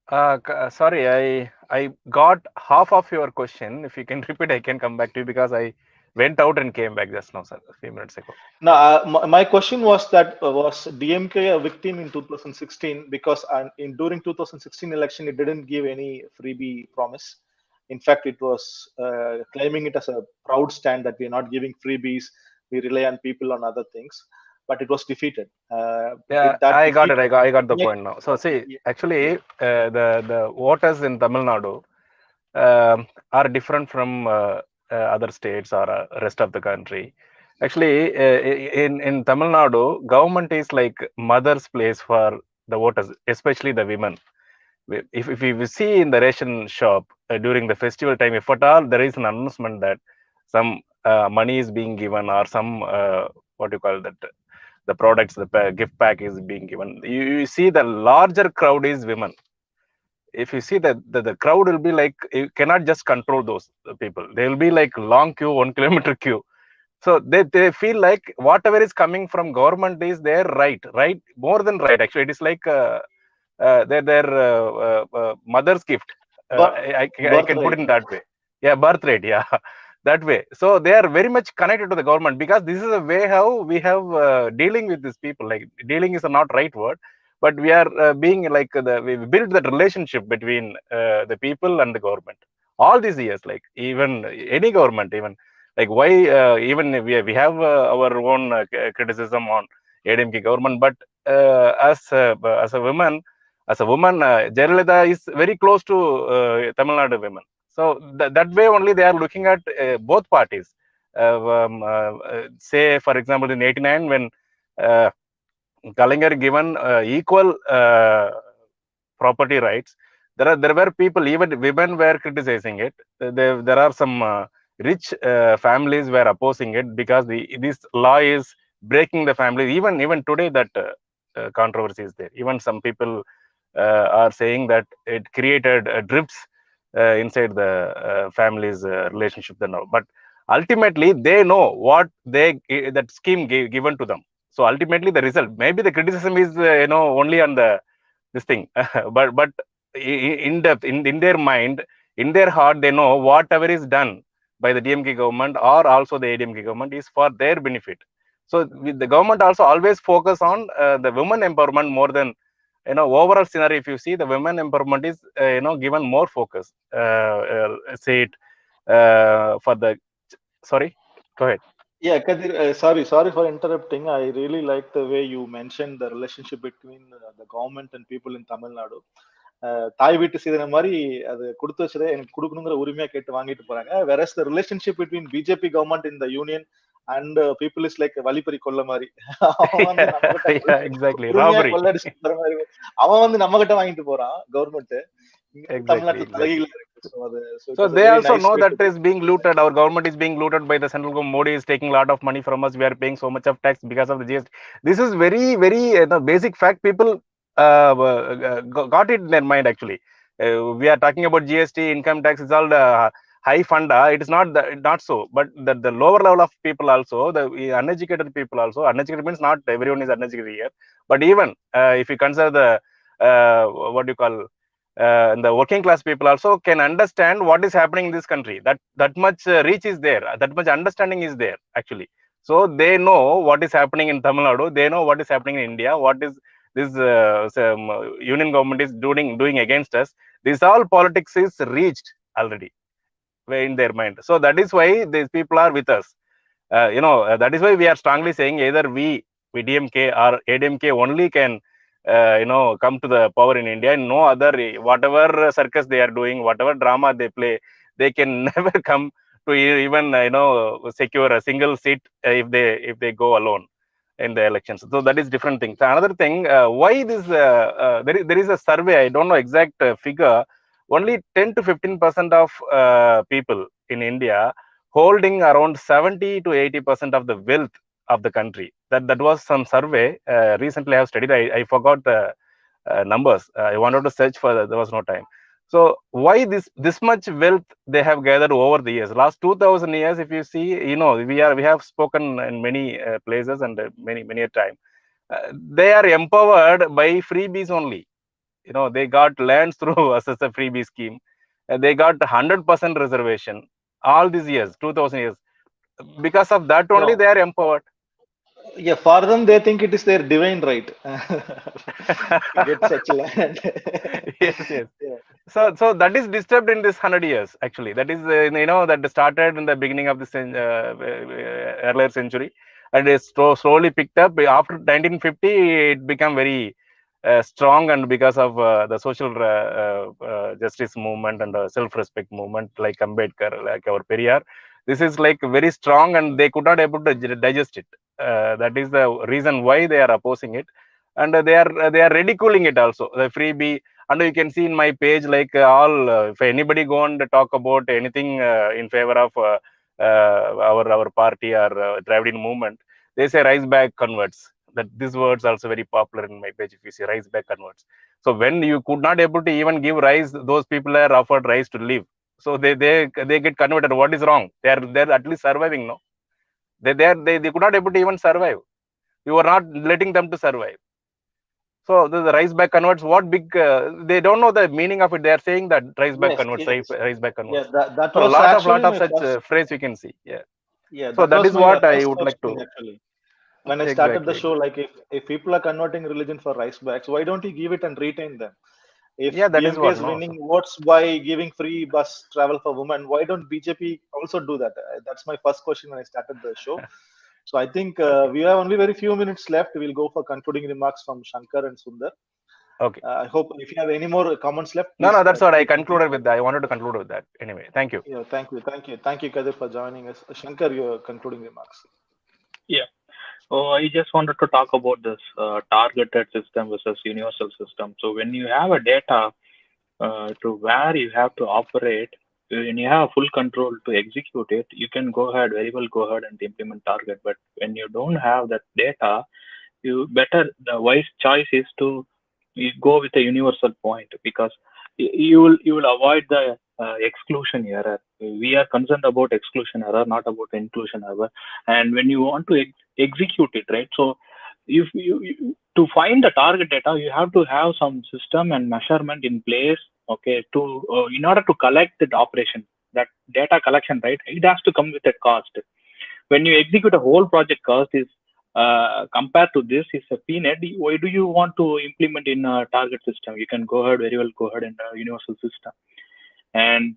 D: Sorry, I got half of your question. If you can repeat, I can come back to you, because I went out and came back just now, sir, a few minutes ago.
A: No, my question was that was DMK a victim in 2016 because during 2016 election it didn't give any freebie promise. In fact, it was claiming it as a proud stand that we are not giving freebies. We rely on people on other things, but it was defeated.
D: Yeah, I got it. I got the point now. So see, actually, the voters in Tamil Nadu are different from other states or rest of the country. Actually, in Tamil Nadu, government is like mother's place for the voters, especially the women. If we see in the ration shop during the festival time, if at all there is an announcement that some money is being given, or some what you call that, the products, the gift pack is being given, you see the larger crowd is women. If you see that the crowd will be like, you cannot just control those people. They will be like long queue, 1 kilometer queue. So they feel like whatever is coming from government is their right, more than right. Actually, it is like their mother's gift. I can put it in that way. Yeah, birthright. Yeah, that way. So they are very much connected to the government, because this is a way how we have dealing with these people. Like, dealing is a not right word, but we are being like we build that relationship between the people and the government all these years. Like, even any government, even like why even we have our own criticism on ADMK government, but as a woman, Jayalalitha is very close to Tamil Nadu women. So that way only they are looking at both parties. Say, for example, in '89, when Kalaignar given equal property rights, there were people, even women were criticizing it. There are some rich families were opposing it, because this law is breaking the family. Even today, that controversy is there. Even some people are saying that it created drifts inside the family's relationship. But ultimately they know what that scheme given to them. So ultimately the result, maybe the criticism is only on the this thing, but in depth, in their mind, in their heart, they know whatever is done by the DMK government or also the ADMK government is for their benefit. So the government also always focus on the women empowerment more than overall scenario. If you see, the women empowerment is given more focus. Say it for the sorry, go ahead.
A: Yeah, Kadir, sorry for interrupting. I really like the way you mentioned the relationship between the government and people in Tamil Nadu. தாய் வீட்டு சீதன மாதிரி அது கொடுத்து வச்சதே எனக்கு கொடுக்கணுங்கிற உரிமையா கேட்டு வாங்கிட்டு போறாங்க. whereas the relationship between BJP government in the union and people is like வழிப்பறி கொள்ள மாதிரி. அவன் வந்து நம்ம கிட்ட
D: exactly
A: உரிமையா
D: robbery.
A: கொள்ளடிச்சு போற மாதிரி அவன் வந்து நம்ம கிட்ட வாங்கிட்டு போறான் கவர்மெண்ட். தமிழ்நாட்டுல தலைகீழ இருக்கு.
D: So they also know that is being looted. Our government is being looted by the central government. Modi is taking a lot of money from us. We are paying so much of tax because of the GST. This is very, very basic fact. People got it in their mind actually. We are talking about GST, income tax. It's all the high funda. It is not so. But the lower level of people also, the uneducated people also. Uneducated means not everyone is uneducated here. But even if you consider the what do you call, the working class people also can understand what is happening in this country. That much reach is there, that much understanding is there actually. So they know what is happening in Tamil Nadu, they know what is happening in India, what is this union government is doing against us. This all politics is reached already in their mind. So that is why these people are with us. That is why we are strongly saying either we DMK or ADMK only can come to the power in India. No other, whatever circus they are doing, whatever drama they play, they can never come to even secure a single seat if they go alone in the elections. So that is different thing. So another thing, why this there is a survey, I don't know exact figure, only 10 to 15% of people in India holding around 70 to 80% of the wealth of the country. That was some survey recently I have studied. I forgot the numbers. I wanted to search for that. There was no time. So why this much wealth they have gathered over the years? Last 2000 years, if you see, we have spoken in many places and many a time. They are empowered by freebies only. They got lands through assessor freebie scheme. They got 100% reservation all these years, 2000 years. Because of that only, they are empowered.
A: Yeah, for them, they think it is their divine right to get such land.
D: Yes. Yeah. So that is disturbed in this 100 years actually. That is that started in the beginning of this earlier century, and is slowly picked up after 1950. It became very strong, and because of the social justice movement and self-respect movement like Ambedkar, like our Periyar, this is like very strong, and they could not able to digest it. That is the reason why they are opposing it, and they are ridiculing it also, the freebie. And you can see in my page, like all if anybody go and talk about anything in favor of our party or Dravidian movement, they say rise back converts. That this words also very popular in my page. If you see rise back converts, so when you could not able to even give rise, those people are offered rise to live. So they get converted. What is wrong? They're at least surviving, no? They could not able to even survive. You are not letting them to survive. So the rise back converts, what big they don't know the meaning of it. They are saying that rise back converts, rise back converts.
A: Yeah, that
D: so
A: was
D: lot
A: actually
D: of such phrase you can see.
A: Yeah,
D: so that is
A: my
D: what I
A: first
D: would like to
A: question, actually. When I started the show, like if people are converting religion for rice bags, why don't you give it and retain them? If
D: that
A: DMK
D: is what,
A: is winning votes by giving free bus travel for women, why don't BJP also do that? That's my first question when I started the show. So I think we have only very few minutes left. We'll go for concluding remarks from Shankar and Sundar.
D: Okay.
A: I hope if you have any more comments left.
D: Please, no, that's what I concluded with that. I wanted to conclude with that. Anyway, thank you.
A: Yeah, thank you, Kadir, for joining us. Shankar, your concluding remarks.
G: Yeah. I just wanted to talk about this targeted system versus universal system. So when you have a data to where you have to operate, when you have full control to execute it, you can very well go ahead and implement target. But when you don't have that data, the wise choice is to go with a universal point, because you will avoid the exclusion error. We are concerned about exclusion error, not about inclusion error. And when you want to execute it, right? So if you to find the target data, you have to have some system and measurement in place, okay, to in order to collect the operation, that data collection, right? It has to come with a cost. When you execute a whole project, cost is compared to this is a peanut. Why do you want to implement in a target system? You can go ahead, very well go ahead in a universal system. And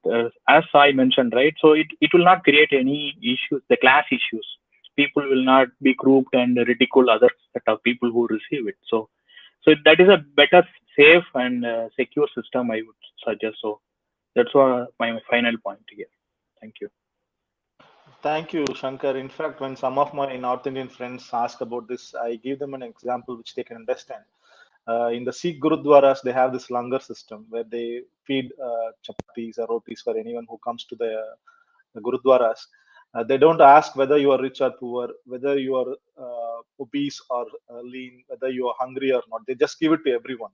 G: as I mentioned, right, so it will not create any issues, the class issues. People will not be grouped and ridicule other set of people who receive it. So that is a better, safe and secure system, I would suggest. So that's what my final point here. Thank you.
A: Thank you, Shankar. In fact, when some of my North Indian friends ask about this, I give them an example which they can understand. In the Sikh Gurudwaras, they have this langar system where they feed chapatis or rotis for anyone who comes to the Gurudwaras. They don't ask whether you are rich or poor, whether you are obese or lean, whether you are hungry or not. They just give it to everyone.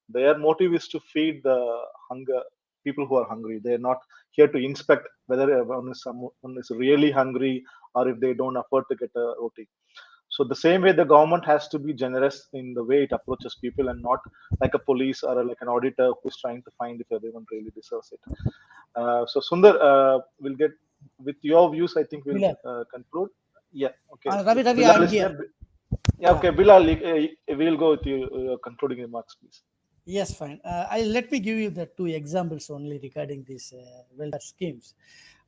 A: Their motive is to feed the hunger people who are hungry. They're not here to inspect whether someone is really hungry or if they don't afford to get a roti. So the same way the government has to be generous in the way it approaches people and not like a police or like an auditor who's trying to find if everyone really deserves it. So Sundar, we'll get with your views. I think we'll conclude. Yeah. Okay.
F: Ravi,
A: Bilal
F: I'm
A: is
F: here.
A: there. Yeah. Okay. Bilal, we'll go with your concluding remarks, please.
F: Yes, fine. Let me give you the two examples only regarding these welfare schemes.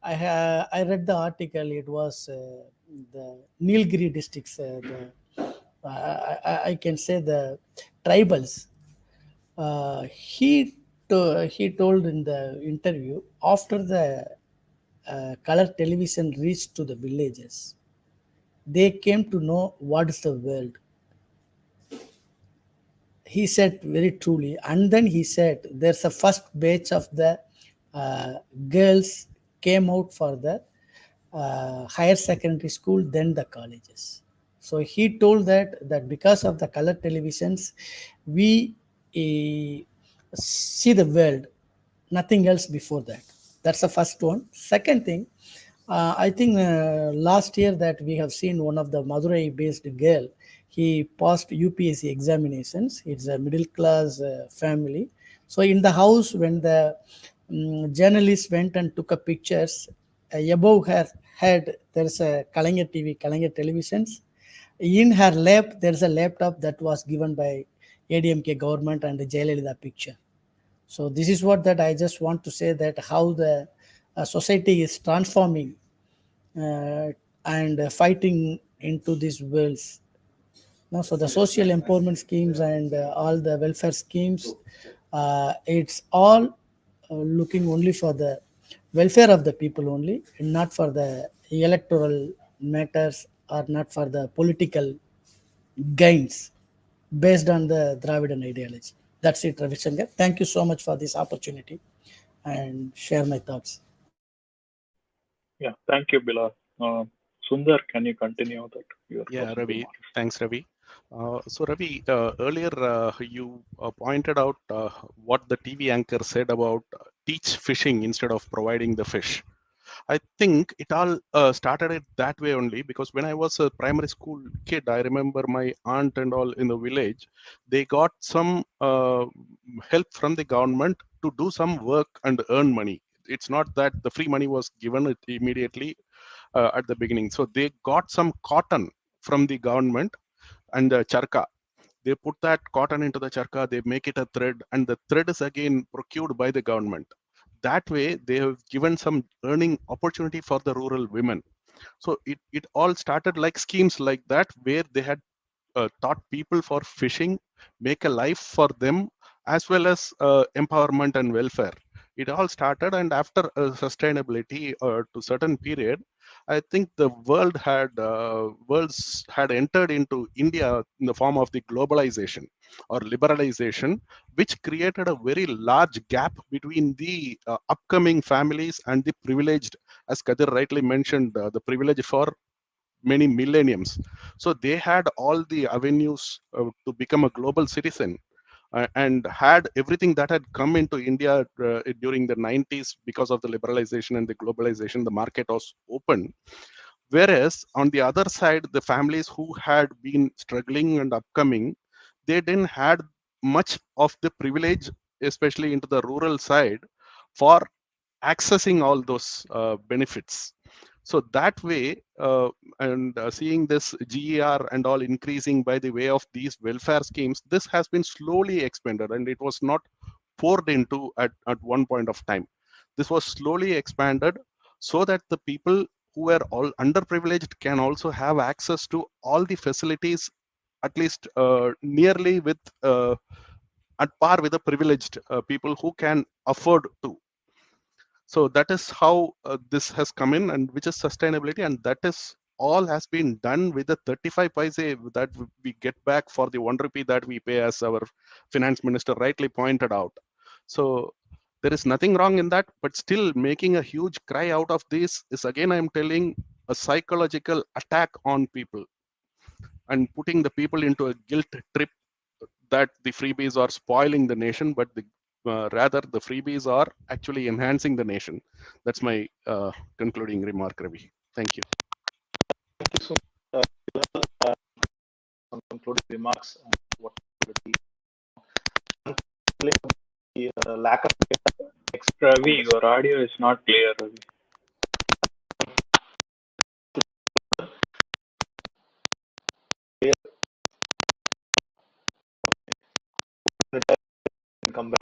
F: I read the article. It was the Nilgiri districts. I can say the tribals. He told in the interview, after the color television reached to the villages, they came to know what is the world. He said very truly, and then he said there's a first batch of the girls came out for the higher secondary school, then the colleges. So he told that because of the color televisions, we see the world, nothing else before that. That's the first one. Second thing, I think last year that we have seen one of the Madurai based girl, he passed UPSC examinations. It's a middle class family. So in the house, when the journalists went and took a pictures, above her head there's a Kalanger TV, Kalanger televisions. In her lap there's a laptop that was given by ADMK government and the Jayalalitha picture. So this is what that I just want to say, that how the society is transforming and fighting into these worlds. No, so the social empowerment schemes and all the welfare schemes, it's all looking only for the welfare of the people only, and not for the electoral matters or not for the political gains based on the Dravidian ideology. That's it, Ravi Shankar. Thank you so much for this opportunity and share my thoughts.
G: Yeah, thank you, Bilal. Sundar, can you continue that?
H: Yeah, Ravi. Thanks, Ravi. So, Ravi, earlier you pointed out what the TV anchor said about teach fishing instead of providing the fish. I think it all started it that way only because when I was a primary school kid, I remember my aunt and all in the village, they got some help from the government to do some work and earn money. It's not that the free money was given immediately at the beginning. So they got some cotton from the government and the charka. They put that cotton into the charka, they make it a thread, and the thread is again procured by the government. That way, they have given some earning opportunity for the rural women. So it all started like schemes like that, where they had taught people for fishing, make a life for them, as well as empowerment and welfare. It all started, and after sustainability to certain period, I think the worlds had entered into India in the form of the globalization or liberalization, which created a very large gap between the upcoming families and the privileged, as Kadir rightly mentioned, the privilege for many millenniums. So they had all the avenues to become a global citizen. and had everything that had come into India during the 90s because of the liberalization and the globalization, the market was open. Whereas on the other side, the families who had been struggling and upcoming, they didn't had much of the privilege, especially into the rural side, for accessing all those benefits. So that way, and seeing this GER and all increasing by the way of these welfare schemes, this has been slowly expanded, and it was not poured into at one point of time. This was slowly expanded so that the people who were all underprivileged can also have access to all the facilities, at least nearly with at par with the privileged people who can afford to. So that is how this has come in, and which is sustainability, and that is all has been done with the 35 paise that we get back for the 1 rupee that we pay, as our finance minister rightly pointed out. So there is nothing wrong in that, but still making a huge cry out of this is, again, I'm telling, a psychological attack on people and putting the people into a guilt trip that the freebies are spoiling the nation, but rather the freebies are actually enhancing the nation. That's my concluding remark, Ravi. Thank you.
A: Thank you so much. Some concluding remarks on what the lack of
G: Ravi, your audio is not clear, Ravi.
A: and come back.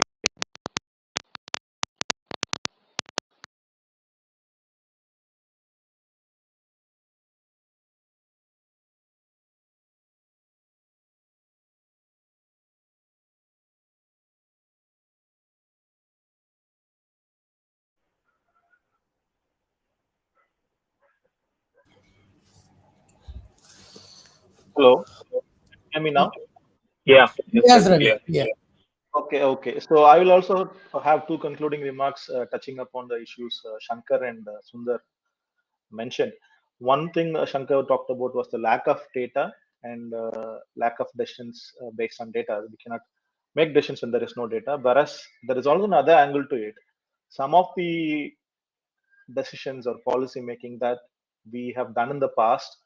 A: Hello, hear me now?
G: Yeah, yes,
F: Yes,
G: that's
F: Ravi.
G: clear.
F: Yeah.
A: Okay. So I will also have two concluding remarks touching upon the issues Shankar and Sundar mentioned. One thing Shankar talked about was the lack of data and lack of decisions based on data. We cannot make decisions when there is no data. Whereas there is also another angle to it. Some of the decisions or policy making that we have done in the past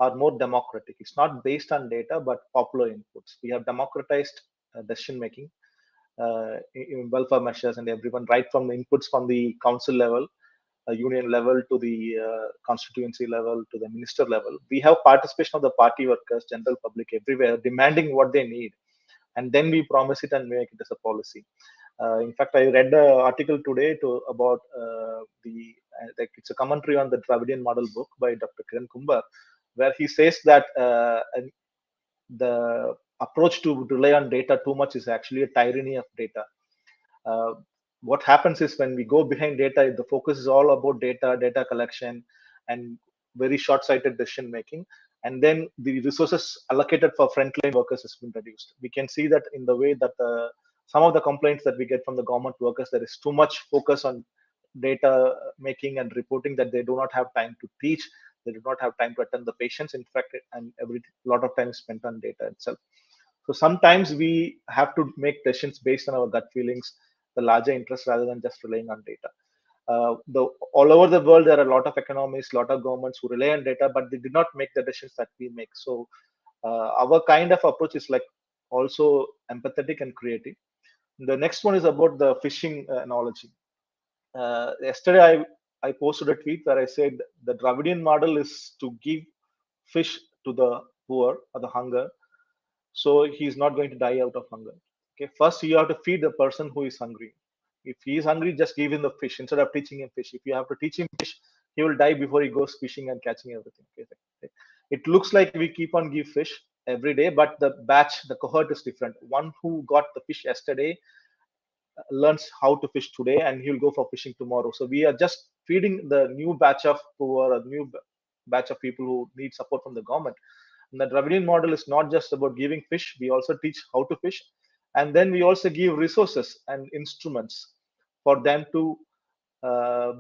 A: are more democratic. It's not based on data, but popular inputs. We have democratized decision making, in welfare measures and everyone, right from the inputs from the council level, union level, to the constituency level, to the minister level. We have participation of the party workers, general public everywhere, demanding what they need, and then we promise it and make it as a policy. In fact, I read an article today about the like it's a commentary on the Dravidian model book by Dr. Kiran Kumbar, where he says that the approach to rely on data too much is actually a tyranny of data. Uh, what happens is when we go behind data, the focus is all about data collection, and very short-sighted decision making. And then the resources allocated for frontline workers has been reduced. We can see that in the way that some of the complaints that we get from the government workers, there is too much focus on data making and reporting that they do not have time to teach. They do not have time to attend the patients. In fact, and every lot of time is spent on data itself. So sometimes we have to make decisions based on our gut feelings, the larger interest, rather than just relying on data. All over the world, there are a lot of economies, a lot of governments who rely on data, but they did not make the decisions that we make. So our kind of approach is like also empathetic and creative. The next one is about the fishing analogy. Yesterday, I posted a tweet where I said the Dravidian model is to give fish to the poor or the hunger, so he's not going to die out of hunger. Okay, first you have to feed the person who is hungry. If he is hungry, just give him the fish instead of teaching him fish. If you have to teach him fish, he will die before he goes fishing and catching everything. Okay. It looks like we keep on give fish every day, but the cohort is different. One who got the fish yesterday learns how to fish today, and he'll go for fishing tomorrow. So we are just feeding the new batch of poor, a new batch of people who need support from the government. And the Dravidian model is not just about giving fish, we also teach how to fish. And then we also give resources and instruments for them to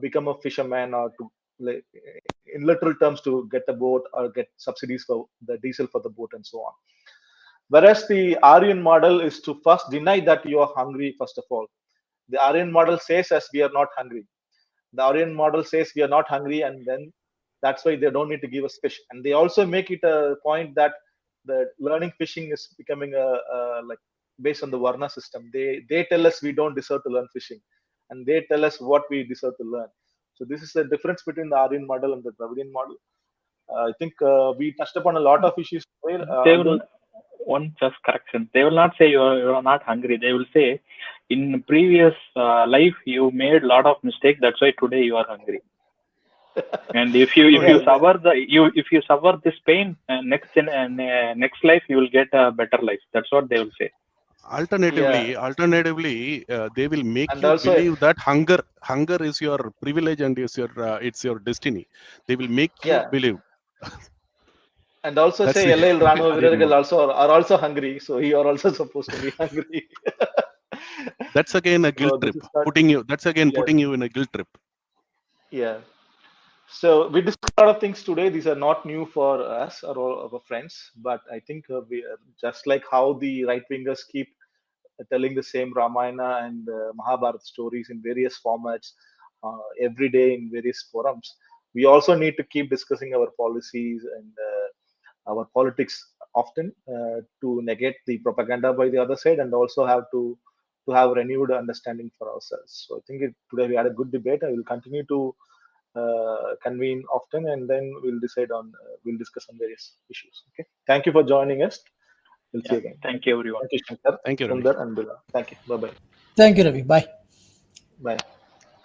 A: become a fisherman, or to, like, in literal terms, to get a boat or get subsidies for the diesel for the boat and so on. Whereas the Aryan model is to first deny that you are hungry, first of all. The Aryan model says us we are not hungry. The Aryan model says we are not hungry, and then that's why they don't need to give us fish. And they also make it a point that the learning fishing is becoming like based on the Varna system. They tell us we don't deserve to learn fishing, and they tell us what we deserve to learn. So this is the difference between the Aryan model and the Dravidian model. I think we touched upon a lot of issues.
G: They will, one just correction. They will not say you are not hungry. They will say, in previous life you made a lot of mistakes. That's why today you are hungry. And if you suffer this pain, next life you will get a better life. That's what they will say.
H: Alternatively, they will make
A: And
H: you
A: also,
H: believe that hunger is your privilege and is your it's your destiny. They will make you believe.
A: And also
H: That's
A: say
H: the
A: Ellil Rano
H: Aryan
A: Virargal
H: model.
A: are also hungry, so you are also supposed to be hungry.
H: That's again a guilt trip. Putting you in a guilt trip.
A: Yeah. So we discussed a lot of things today. These are not new for us or all our friends, but I think we just like how the right wingers keep telling the same Ramayana and Mahabharata stories in various formats every day in various forums. We also need to keep discussing our policies and our politics often to negate the propaganda by the other side, and also have to have renewed understanding for ourselves. So I think today we had a good debate. I will continue to convene often, and then we'll decide on we'll discuss on various issues. Okay. Thank you for joining us. We'll see you again.
G: Thank you, everyone.
A: Thank you, Shankar.
H: Thank you, Ravi.
A: Sundar and Bila. Thank you. Bye bye.
F: Thank you, Ravi. Bye.
A: Bye.